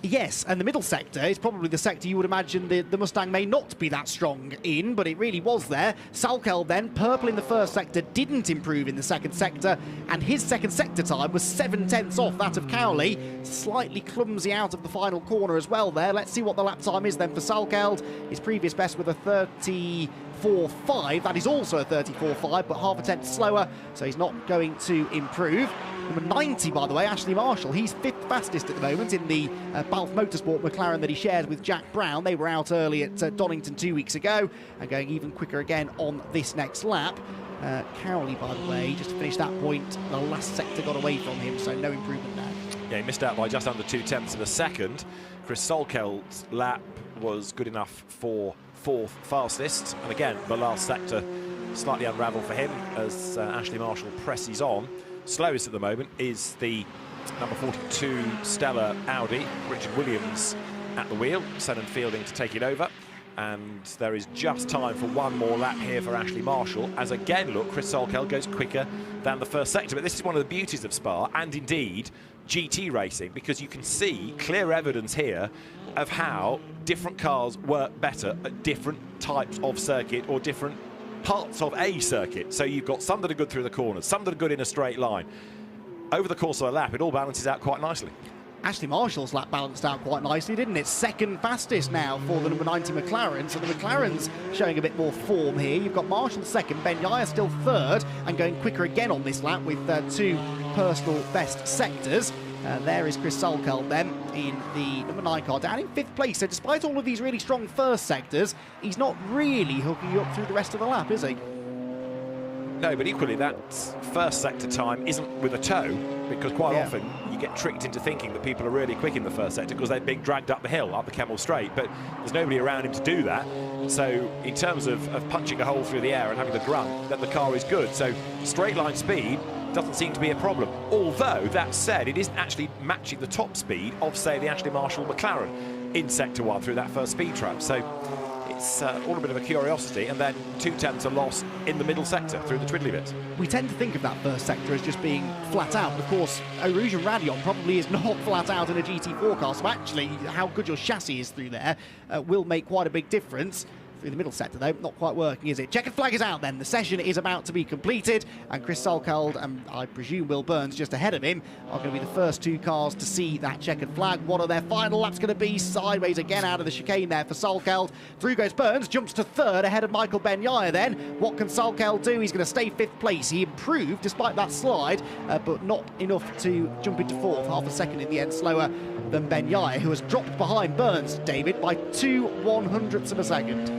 Yes, and the middle sector is probably the sector you would imagine the Mustang may not be that strong in, but it really was there. Salkel then, purple in the first sector, didn't improve in the second sector, and his second sector time was 7/10 off that of Cowley. Slightly clumsy out of the final corner as well there. Let's see what the lap time is then for Salkeld. His previous best with a 34.5. That is also a 34.5, but half a tenth slower, so he's not going to improve. Number 90, by the way, Ashley Marshall. He's 5th fastest at the moment in the Balf Motorsport McLaren that he shares with Jack Brown. They were out early at Donington 2 weeks ago and going even quicker again on this next lap. Cowley, by the way, just to finish that point, the last sector got away from him, so no improvement there. Yeah, he missed out by just under 2/10 of a second. Chris Solkeld's lap was good enough for 4th fastest. And again, the last sector slightly unravelled for him as Ashley Marshall presses on. Slowest at the moment is the number 42 Stella Audi. Richard Williams at the wheel, Senan Fielding to take it over. And there is just time for one more lap here for Ashley Marshall, as again, look, Chris Solkeld goes quicker than the first sector. But this is one of the beauties of Spa, and indeed GT racing, because you can see clear evidence here of how different cars work better at different types of circuit or different parts of a circuit. So you've got some that are good through the corners, some that are good in a straight line. Over the course of a lap, it all balances out quite nicely. Ashley Marshall's lap balanced out quite nicely, didn't it? Second fastest now for the number 90 McLaren, so the McLaren's showing a bit more form here. You've got Marshall second, Ben Yaya still third, and going quicker again on this lap with 2 personal best sectors. There is Chris Solkeld then in the number 9 car, down in 5th place. So despite all of these really strong first sectors, he's not really hooking you up through the rest of the lap, is he? No, but equally that first sector time isn't with a toe, because quite often you get tricked into thinking that people are really quick in the first sector because they're being dragged up the hill, up the Kemmel Straight, but there's nobody around him to do that. So in terms of punching a hole through the air and having the grunt, then the car is good. So straight line speed doesn't seem to be a problem. Although, that said, it isn't actually matching the top speed of, say, the Ashley Marshall McLaren in Sector 1 through that first speed trap. So it's all a bit of a curiosity, and then 2/10 are lost in the middle sector through the twiddly bits. We tend to think of that first sector as just being flat out. Of course, Eau Rouge and Radion probably is not flat out in a GT4 car, so actually how good your chassis is through there will make quite a big difference. Through the middle sector, though, not quite working, is it? Checkered flag is out then. The session is about to be completed, and Chris Solkeld and I presume Will Burns just ahead of him are going to be the first 2 cars to see that checkered flag. What are their final laps going to be? Sideways again out of the chicane there for Solkeld. Through goes Burns, jumps to 3rd ahead of Michael Ben-Yaya then. What can Solkeld do? He's going to stay 5th place. He improved despite that slide, but not enough to jump into 4th. Half a second in the end slower than Ben-Yaya, who has dropped behind Burns, David, by 2/100ths of a second.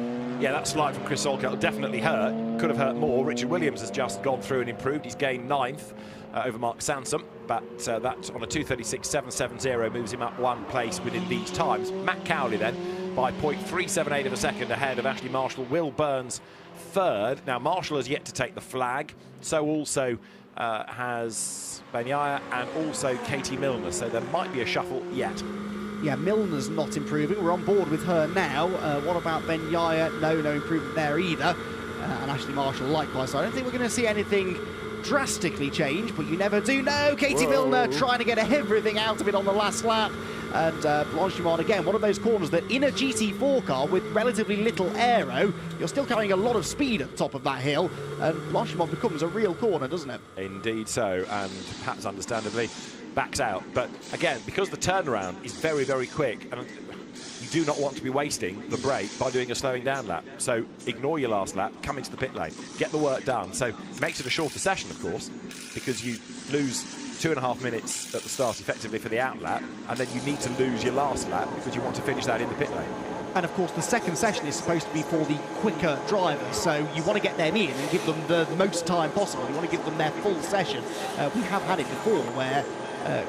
Yeah, that slide from Chris Solkeld definitely hurt. Could have hurt more. Richard Williams has just gone through and improved. He's gained 9th over Mark Sansom, but that on a 2:36.770 moves him up 1 place within these times. Matt Cowley then by 0.378 of a second ahead of Ashley Marshall. Will Burns 3rd. Now Marshall has yet to take the flag, so also has Ben-Yaya and also Katie Milner, so there might be a shuffle yet. Yeah, Milner's not improving. We're on board with her now. What about Ben-Yaya? No improvement there either. And Ashley Marshall likewise. So I don't think we're going to see anything drastically change, but you never do know. Katie Milner trying to get everything out of it on the last lap. And Blanchimont again, one of those corners that in a GT4 car with relatively little aero, you're still carrying a lot of speed at the top of that hill, and Blanchimont becomes a real corner, doesn't it? Indeed so, and perhaps understandably backs out. But again, because the turnaround is very, very quick, and you do not want to be wasting the brake by doing a slowing down lap. So ignore your last lap, come into the pit lane, get the work done. So it makes it a shorter session, of course, because you lose 2.5 minutes at the start effectively for the out lap, and then you need to lose your last lap because you want to finish that in the pit lane. And of course, the second session is supposed to be for the quicker drivers, so you want to get them in and give them the most time possible. You want to give them their full session. We have had it before where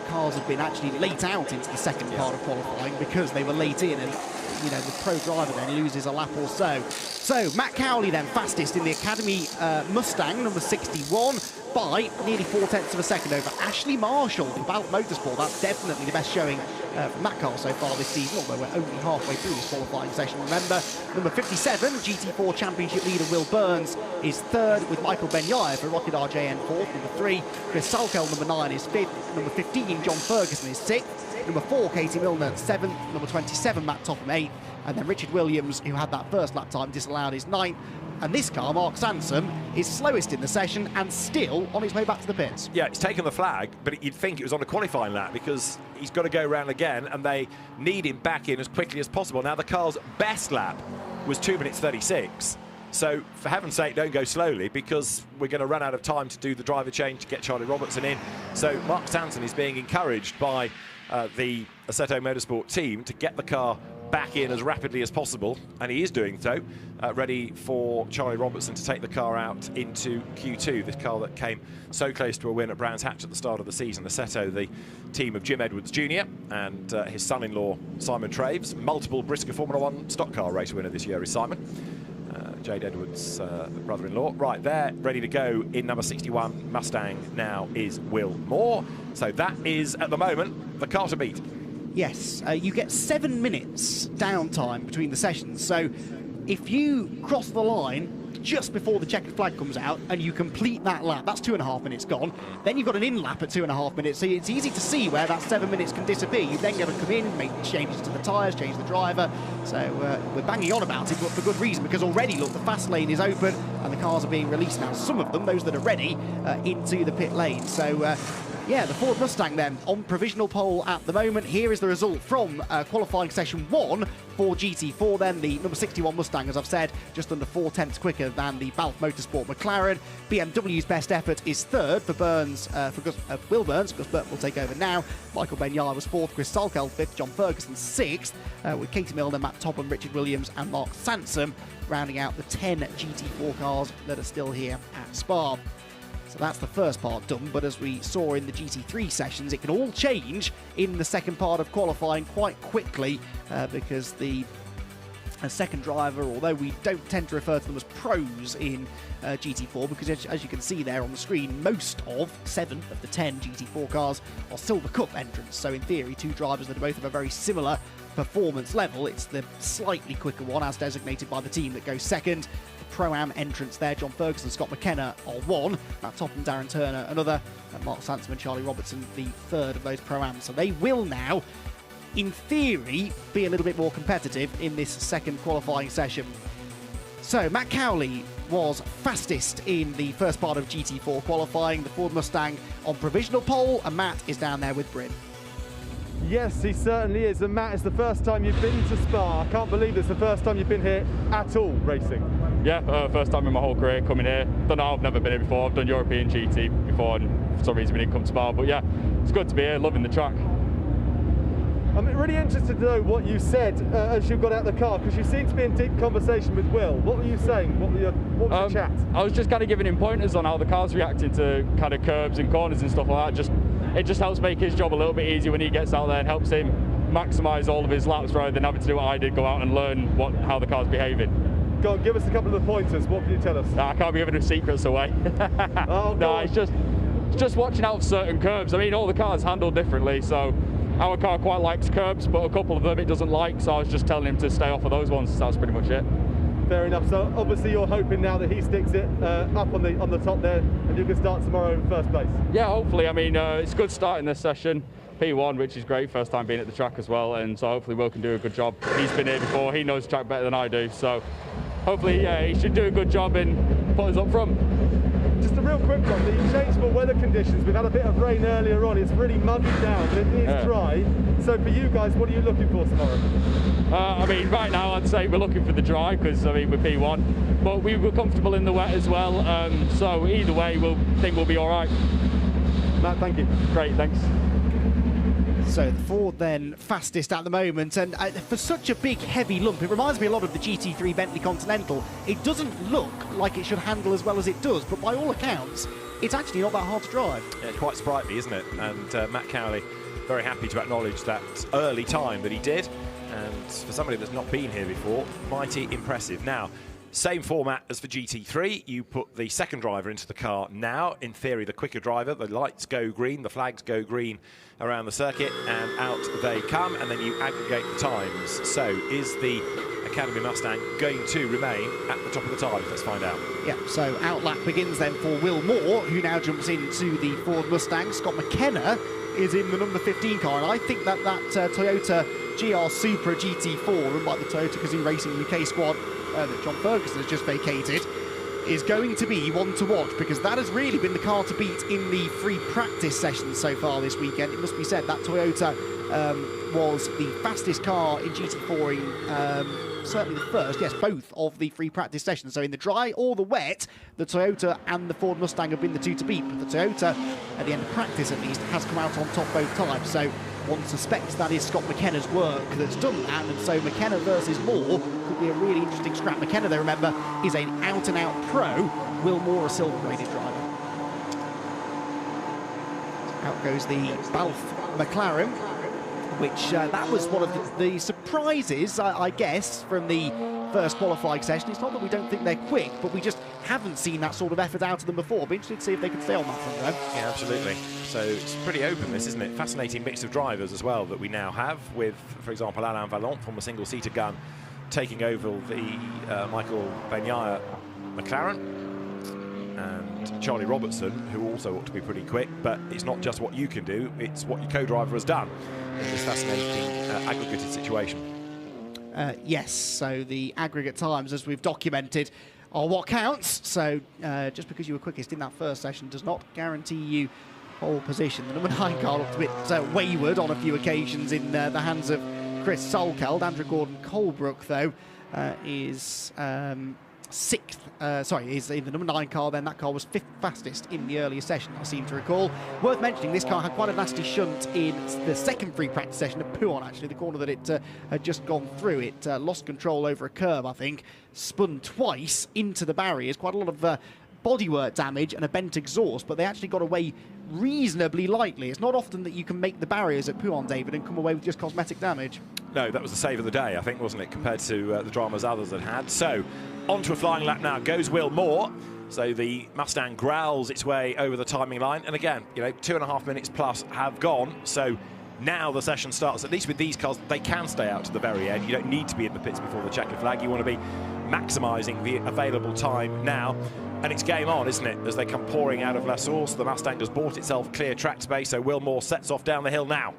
cars have been actually late out into the second part of qualifying because they were late in, and the pro driver then loses a lap or so. So Matt Cowley then fastest in the Academy Mustang, number 61, by nearly 0.4 of a second over Ashley Marshall from Balf Motorsport. That's definitely the best showing from that car so far this season, although we're only halfway through this qualifying session. Remember, number 57, GT4 Championship leader Will Burns is third, with Michael Ben-Yaya for Rocket RJN fourth. Number 3, Chris Salkeld, number 9, is fifth. Number 15, John Ferguson, is sixth. Number 4, Katie Milner, 7th. Number 27, Matt Topham, 8th. And then Richard Williams, who had that first lap time disallowed, is 9th. And this car, Mark Sansom, is slowest in the session and still on his way back to the pits. Yeah, he's taken the flag, but you'd think it was on a qualifying lap because he's got to go around again, and they need him back in as quickly as possible. Now, the car's best lap was 2 minutes 36. So, for heaven's sake, don't go slowly, because we're going to run out of time to do the driver change to get Charlie Robertson in. So, Mark Sansom is being encouraged by the Assetto Motorsport team to get the car back in as rapidly as possible, and he is doing so, ready for Charlie Robertson to take the car out into Q2, this car that came so close to a win at Brands Hatch at the start of the season. Assetto, the team of Jim Edwards Jr. and his son-in-law Simon Traves, multiple Brisker Formula 1 stock car race winner this year is Simon. Jade Edwards' brother-in-law. Right there, ready to go in number 61 Mustang now is Will Moore. So that is, at the moment, the car to beat. Yes, you get 7 minutes downtime between the sessions. So if you cross the line just before the checkered flag comes out and you complete that lap, that's 2.5 minutes gone. Then you've got an in lap at 2.5 minutes, so it's easy to see where that 7 minutes can disappear. You then got to come in, make changes to the tyres, change the driver. So we're banging on about it, but for good reason, because already, look, the fast lane is open and the cars are being released now. Some of them, those that are ready, into the pit lane. So yeah, the Ford Mustang then on provisional pole at the moment. Here is the result from qualifying session 1 for GT4 then. The number 61 Mustang, as I've said, just under 0.4 quicker than the Balf Motorsport McLaren. BMW's best effort is third for Burns, Will Burns. Gus Burt will take over now. Michael Ben-Yaya was fourth, Chris Salkeld fifth, John Ferguson sixth, with Katie Milner, Matt Topham, Richard Williams and Mark Sansom rounding out the 10 GT4 cars that are still here at Spa. So that's the first part done, but as we saw in the GT3 sessions, it can all change in the second part of qualifying quite quickly, because the second driver, although we don't tend to refer to them as pros in GT4, because as you can see there on the screen, most of 7 of the 10 GT4 cars are Silver Cup entrants. So in theory, 2 drivers that are both of a very similar performance level. It's the slightly quicker one, as designated by the team, that goes second. Pro-Am entrants there, John Ferguson, Scott McKenna are one, Matt Topham, Darren Turner another, and Mark Sansom and Charlie Robertson the third of those Pro-Ams. So they will now, in theory, be a little bit more competitive in this second qualifying session. So Matt Cowley was fastest in the first part of GT4 qualifying, the Ford Mustang on provisional pole, and Matt is down there with Bryn. Yes, he certainly is. And Matt, it's the first time you've been to Spa. I can't believe it's the first time you've been here at all racing. Yeah, first time in my whole career coming here. Don't know, I've never been here before. I've done European GT before, and for some reason we didn't come to Spa. But yeah, it's good to be here, loving the track. I'm really interested to know what you said as you got out of the car, because you seem to be in deep conversation with Will. What were you saying? What was your chat? I was just kind of giving him pointers on how the car's reacting to kind of curbs and corners and stuff like that. It just helps make his job a little bit easier when he gets out there, and helps him maximise all of his laps rather than having to do what I did, go out and learn how the car's behaving. Go on, give us a couple of the pointers. What can you tell us? I can't be giving him secrets away. Oh, no, it's just watching out for certain curbs. I mean, all the cars handle differently, so our car quite likes curbs, but a couple of them it doesn't like, so I was just telling him to stay off of those ones. That's pretty much it. Fair enough. So obviously you're hoping now that he sticks it up on the top there, and you can start tomorrow in first place. Yeah, hopefully. I mean, it's a good start in this session. P1, which is great, first time being at the track as well, and so hopefully Will can do a good job. He's been here before, he knows the track better than I do, so hopefully, yeah, he should do a good job in putting us up front. Just a real quick one, the changeable weather conditions, we've had a bit of rain earlier on, it's really muddied down, but it is dry. So for you guys, what are you looking for tomorrow? I mean, right now I'd say we're looking for the dry, because I mean we're P1, but we were comfortable in the wet as well, so either way we'll be all right. Matt, thank you. Great, thanks. So the Ford then fastest at the moment, and for such a big heavy lump, it reminds me a lot of the GT3 Bentley Continental. It doesn't look like it should handle as well as it does, but by all accounts, it's actually not that hard to drive. Yeah, it's quite sprightly, isn't it? And Matt Cowley, very happy to acknowledge that early time that he did, and for somebody that's not been here before, mighty impressive. Now, same format as for GT3, you put the second driver into the car now, in theory the quicker driver, the lights go green, the flags go green around the circuit, and out they come, and then you aggregate the times. So is the Academy Mustang going to remain at the top of the times? Let's find out. Yeah, so outlap begins then for Will Moore, who now jumps into the Ford Mustang. Scott McKenna is in the number 15 car, and I think that Toyota GR Supra GT4, run by the Toyota Gazoo Racing UK squad, that John Ferguson has just vacated, is going to be one to watch, because that has really been the car to beat in the free practice sessions so far this weekend. It must be said that Toyota was the fastest car in GT4 in certainly the first, yes, both of the free practice sessions. So in the dry or the wet, the Toyota and the Ford Mustang have been the two to beat, but the Toyota, at the end of practice at least, has come out on top both times. So one suspects that is Scott McKenna's work that's done that, and so McKenna versus Moore could be a really interesting scrap. McKenna, they remember, is an out-and-out pro. Will Moore, a silver-graded driver. Out goes the Balf McLaren, which that was one of the surprises, I guess, from the first qualifying session. It's not that we don't think they're quick, but we just haven't seen that sort of effort out of them before. Be interested to see if they can stay on that front row. Yeah, absolutely. So it's pretty open, this, isn't it? Fascinating mix of drivers as well that we now have, with, for example, Alain Vallon from a single-seater gun taking over the Michael Bagnaia McLaren, and Charlie Robertson, who also ought to be pretty quick, but it's not just what you can do, it's what your co-driver has done in this fascinating aggregated situation. Yes, so the aggregate times, as we've documented, are what counts. So just because you were quickest in that first session does not guarantee you pole position. The number 9 car looked a bit wayward on a few occasions in the hands of Chris Solkeld. Andrew Gordon-Colebrook, though, is sixth. Is in the number 9 car. Then that car was 5th fastest in the earlier session, I seem to recall. Worth mentioning, this car had quite a nasty shunt in the second free practice session at Pouhon, actually, the corner that it had just gone through. It lost control over a curb, I think, spun twice into the barriers. Quite a lot of bodywork damage and a bent exhaust, but they actually got away reasonably lightly. It's not often that you can make the barriers at Pouhon, David, and come away with just cosmetic damage. No, that was the save of the day, I think, wasn't it, compared to the dramas others had had. So, onto a flying lap now goes Will Moore. So the Mustang growls its way over the timing line, and again, 2.5 minutes plus have gone. So now the session starts. At least with these cars, they can stay out to the very end. You don't need to be in the pits before the checkered flag. You want to be maximising the available time now. And it's game on, isn't it? As they come pouring out of La Source, the Mustang has bought itself clear track space, so Will Moore sets off down the hill now.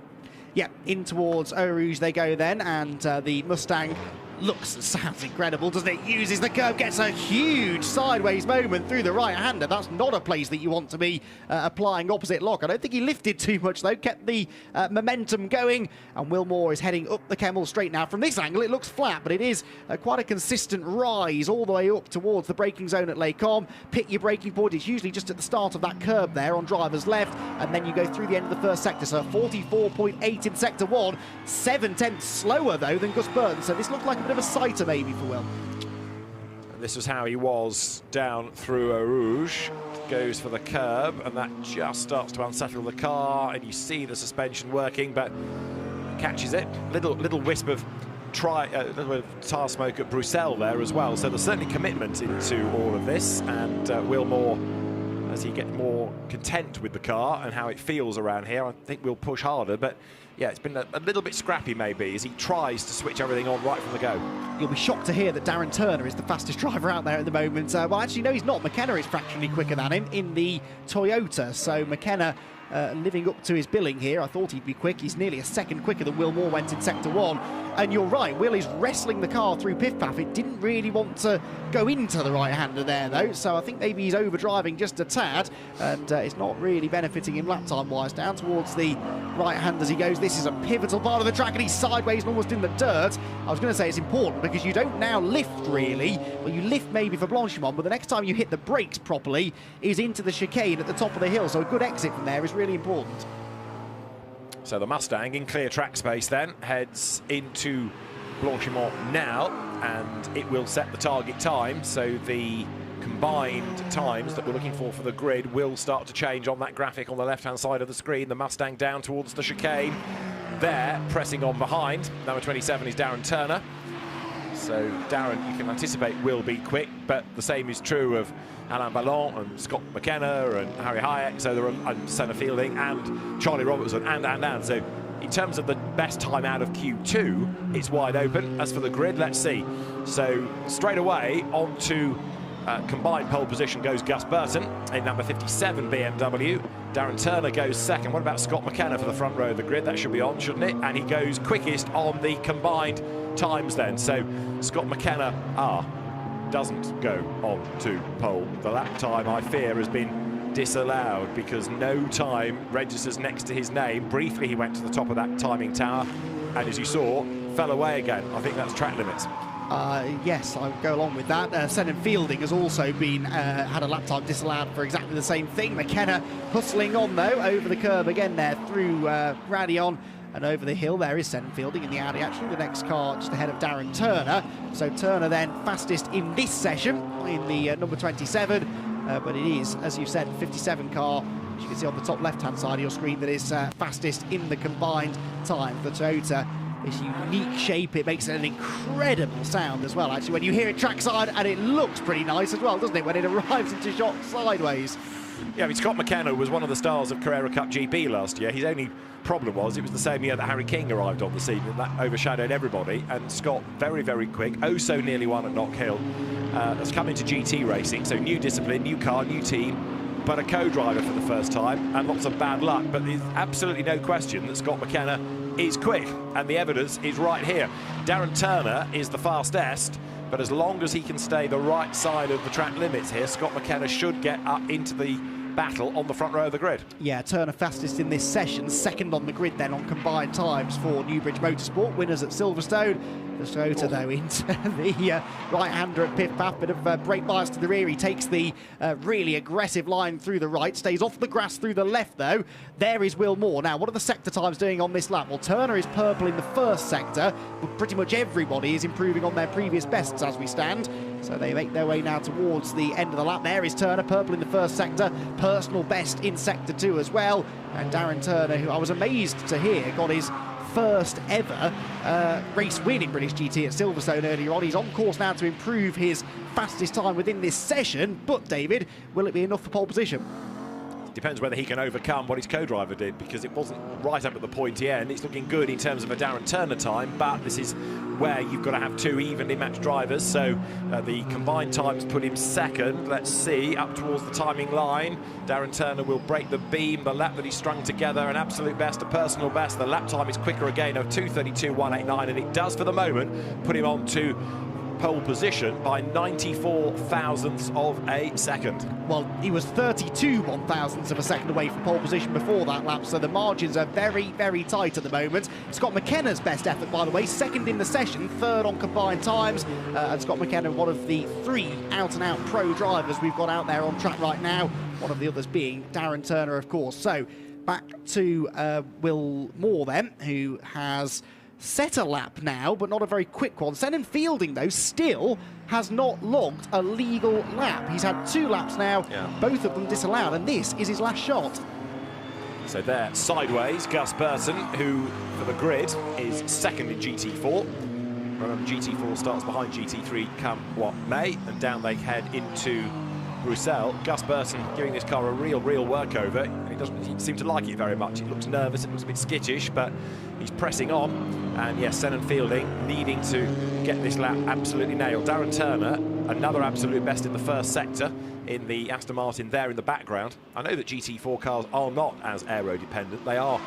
Yeah, in towards Eau Rouge they go then, and the Mustang looks and sounds incredible, doesn't it? Uses the curb, gets a huge sideways moment through the right-hander. That's not a place that you want to be applying opposite lock. I don't think he lifted too much, though, kept the momentum going, and Will Moore is heading up the Kemmel straight now. From this angle, it looks flat, but it is quite a consistent rise all the way up towards the braking zone at Les Combes. Pit your braking point. It's usually just at the start of that curb there on driver's left, and then you go through the end of the first sector. So 44.8 in sector 1, 7/10 slower, though, than Gus Burton. So this looked like a bit of a sighter maybe for Will. And this was how he was down through Eau Rouge. Goes for the curb, and that just starts to unsettle the car, and you see the suspension working, but catches it. Little wisp of little bit of tar smoke at Bruxelles there as well. So there's certainly commitment into all of this, and Will Moore, as he gets more content with the car and how it feels around here, I think we'll push harder. But yeah, it's been a little bit scrappy maybe as he tries to switch everything on right from the go. You'll be shocked to hear that Darren Turner is the fastest driver out there at the moment. Well, actually, no, he's not. McKenna is fractionally quicker than him in the Toyota. So McKenna living up to his billing here. I thought he'd be quick. He's nearly a second quicker than Will Moore went in sector 1. And you're right, Will is wrestling the car through Piff Paff. It didn't really want to go into the right-hander there, though, so I think maybe he's overdriving just a tad, and it's not really benefiting him lap time-wise. Down towards the right-hand as he goes. This is a pivotal part of the track, and he's sideways and almost in the dirt. I was going to say it's important because you don't now lift, really. Well, you lift maybe for Blanchimont, but the next time you hit the brakes properly is into the chicane at the top of the hill, so a good exit from there is really important. So the Mustang in clear track space then heads into Blanchimont now, and it will set the target time. So the combined times that we're looking for the grid will start to change on that graphic on the left-hand side of the screen. The Mustang down towards the chicane. There, pressing on behind. Number 27 is Darren Turner. So Darren, you can anticipate, will be quick, but the same is true of Alain Ballon and Scott McKenna and Harry Hayek, so there are Senna Fielding and Charlie Robertson and. So in terms of the best time out of Q2, it's wide open. As for the grid, let's see. So straight away onto combined pole position goes Gus Burton in number 57 BMW. Darren Turner goes second. What about Scott McKenna for the front row of the grid? That should be on, shouldn't it? And he goes quickest on the combined times then. So Scott McKenna doesn't go on to pole. The lap time, I fear, has been disallowed because no time registers next to his name. Briefly, he went to the top of that timing tower, and as you saw, fell away again. I think that's track limits. Yes, I would go along with that. Senna Fielding has also been had a lap time disallowed for exactly the same thing. McKenna hustling on though over the curb again there through Radion and over the hill. There is Senna Fielding in the Audi, actually the next car just ahead of Darren Turner. So Turner then fastest in this session in the number 27, but it is, as you said, 57 car, as you can see on the top left-hand side of your screen, that is fastest in the combined time. The Toyota, this unique shape, it makes an incredible sound as well, actually, when you hear it trackside, and it looks pretty nice as well, doesn't it, when it arrives into shot sideways. Yeah, I mean, Scott McKenna was one of the stars of Carrera Cup GP last year. His only problem was it was the same year that Harry King arrived on the scene, and that overshadowed everybody. And Scott, very, very quick, oh so nearly won at Knock Hill. Has come into GT racing, so new discipline, new car, new team, but a co-driver for the first time, and lots of bad luck. But there's absolutely no question that Scott McKenna is quick, and the evidence is right here. Darren Turner is the fastest, but as long as he can stay the right side of the track limits here, Scott McKenna should get up into the battle on the front row of the grid. Yeah, Turner fastest in this session, second on the grid then on combined times for Newbridge Motorsport, winners at Silverstone. The Toyota though into the right-hander at Piff Paff, bit of brake bias to the rear. He takes the really aggressive line through the right, stays off the grass through the left though. There is Will Moore. Now, what are the sector times doing on this lap? Well, Turner is purple in the first sector, but pretty much everybody is improving on their previous bests as we stand. So they make their way now towards the end of the lap. There is Turner, purple in the first sector, personal best in sector 2 as well. And Darren Turner, who I was amazed to hear got his first ever race win in British GT at Silverstone earlier on. He's on course now to improve his fastest time within this session, but David, will it be enough for pole position? Depends whether he can overcome what his co-driver did, because it wasn't right up at the pointy end. It's looking good in terms of a Darren Turner time, but this is where you've got to have two evenly matched drivers. So the combined times put him second. Let's see, up towards the timing line. Darren Turner will break the beam, the lap that he strung together, an absolute best, a personal best. The lap time is quicker again of 2:32.189, and it does for the moment put him on to pole position by 94 thousandths of a second. Well, he was 32 one-thousandths of a second away from pole position before that lap, so the margins are very, very tight at the moment. Scott McKenna's best effort, by the way, second in the session, third on combined times, and Scott McKenna, one of the 3 out-and-out pro drivers we've got out there on track right now, one of the others being Darren Turner, of course. So back to Will Moore then, who has set a lap now, but not a very quick one. Senna Fielding, though, still has not logged a legal lap. He's had 2 laps now, both of them disallowed, and this is his last shot. So there, sideways, Gus Burton, who, for the grid, is second in GT4. Remember, GT4 starts behind GT3 come what may, and down they head into Bruxelles. Gus Burton giving this car a real workover. He doesn't seem to like it very much. It looks nervous, it looks a bit skittish, but he's pressing on. And yes, Senna Fielding needing to get this lap absolutely nailed. Darren Turner, another absolute best in the first sector in the Aston Martin there in the background. I know that GT4 cars are not as aero dependent. They are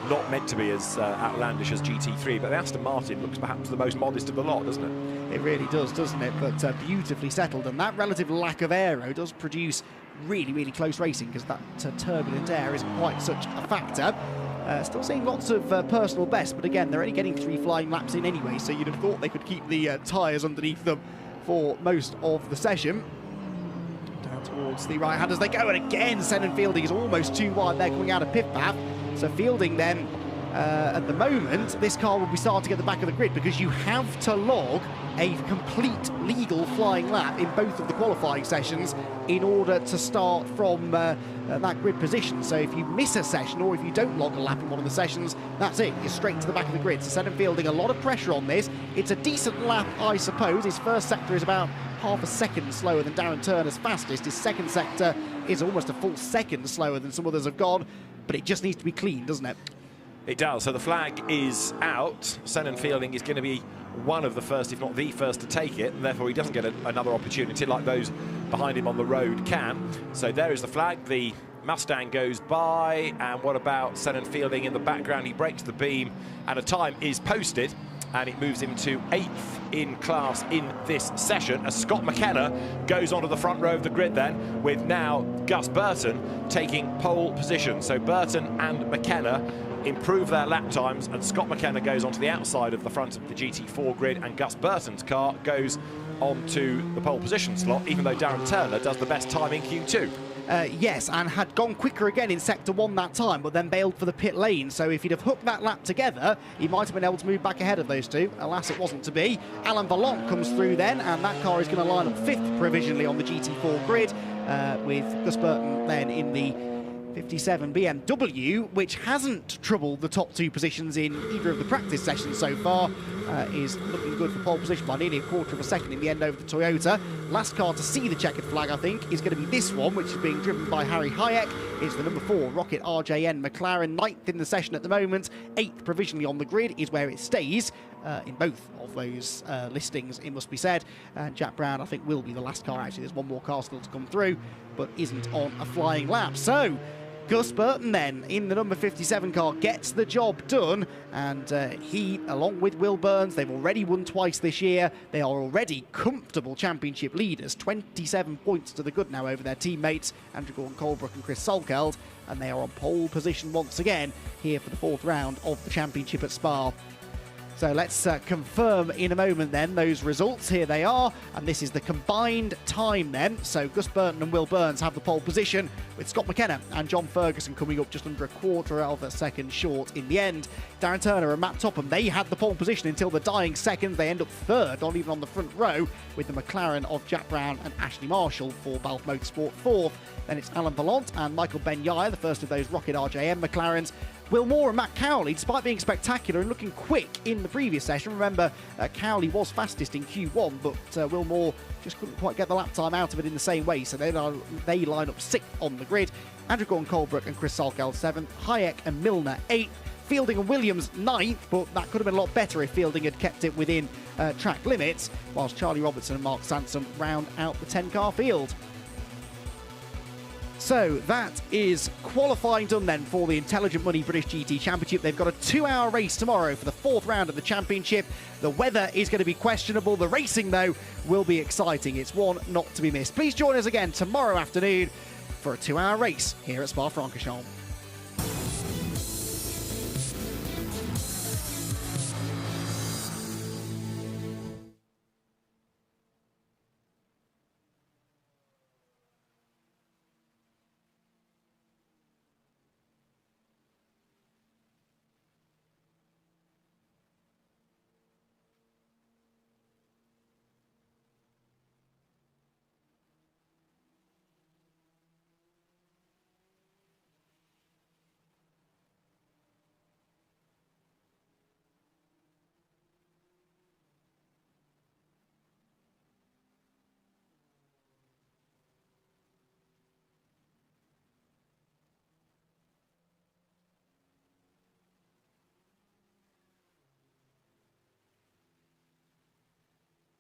not meant to be as outlandish as GT3, but the Aston Martin looks perhaps the most modest of the lot, doesn't it? It really does, doesn't it? But beautifully settled, and that relative lack of aero does produce really close racing, because that turbulent air isn't quite such a factor. Still seeing lots of personal best, but again, they're only getting 3 flying laps in anyway, so you'd have thought they could keep the tyres underneath them for most of the session. Down towards the right hand as they go, and again, Senna Fielding is almost too wide there coming out of Piff Paff. So Fielding then at the moment, this car will be starting at the back of the grid because you have to log a complete legal flying lap in both of the qualifying sessions in order to start from that grid position. So if you miss a session or if you don't log a lap in one of the sessions, that's it, you're straight to the back of the grid. So Senna fielding a lot of pressure on this. It's a decent lap, I suppose. His first sector is about half a second slower than Darren Turner's fastest. His second sector is almost a full second slower than some others have gone, but it just needs to be clean, doesn't it? It does. So the flag is out. Senna Fielding is going to be one of the first, if not the first, to take it, and therefore he doesn't get another opportunity like those behind him on the road can. So there is the flag. The Mustang goes by, and what about Senna Fielding in the background? He breaks the beam, and a time is posted, and it moves him to 8th in class in this session as Scott McKenna goes onto the front row of the grid then, with now Gus Burton taking pole position. So Burton and McKenna improve their lap times, and Scott McKenna goes onto the outside of the front of the GT4 grid, and Gus Burton's car goes onto the pole position slot, even though Darren Turner does the best time in Q2. Yes, and had gone quicker again in Sector 1 that time, but then bailed for the pit lane. So if he'd have hooked that lap together, he might have been able to move back ahead of those two. Alas, it wasn't to be. Alain Vallant comes through then, and that car is going to line up 5th provisionally on the GT4 grid, with Gus Burton then in the 57 BMW, which hasn't troubled the top two positions in either of the practice sessions so far, is looking good for pole position by nearly a quarter of a second in the end over the Toyota. Last car to see the checkered flag, I think, is going to be this one, which is being driven by Harry Hayek. It's the number 4 Rocket RJN McLaren, 9th in the session at the moment, 8th provisionally on the grid is where it stays. In both of those listings, it must be said. And Jack Brown, I think, will be the last car. Actually, there's one more car still to come through, but isn't on a flying lap. So Gus Burton then, in the number 57 car, gets the job done, and he, along with Will Burns, they've already won twice this year. They are already comfortable championship leaders, 27 points to the good now over their teammates, Andrew Gordon-Colebrook and Chris Solkeld, and they are on pole position once again here for the 4th round of the championship at Spa. So let's confirm in a moment then those results. Here they are, and this is the combined time then. So Gus Burton and Will Burns have the pole position, with Scott McKenna and John Ferguson coming up just under a quarter of a second short in the end. Darren Turner and Matt Topham, they had the pole position until the dying seconds. They end up 3rd, not even on the front row, with the McLaren of Jack Brown and Ashley Marshall for Balfe Motorsport 4th. Then it's Alain Vallant and Michael Ben-Yair, the first of those Rocket RJM McLarens. Will Moore and Matt Cowley, despite being spectacular and looking quick in the previous session. Remember, Cowley was fastest in Q1, but Will Moore just couldn't quite get the lap time out of it in the same way, so they line up 6th on the grid. Andrew Gordon-Colebrook and Chris Solkeld 7th, Hayek and Milner 8th, Fielding and Williams 9th, but that could have been a lot better if Fielding had kept it within track limits, whilst Charlie Robertson and Mark Sansom round out the 10-car field. So that is qualifying done then for the Intelligent Money British GT Championship. They've got a 2-hour race tomorrow for the 4th round of the championship. The weather is going to be questionable. The racing, though, will be exciting. It's one not to be missed. Please join us again tomorrow afternoon for a 2-hour race here at Spa-Francorchamps.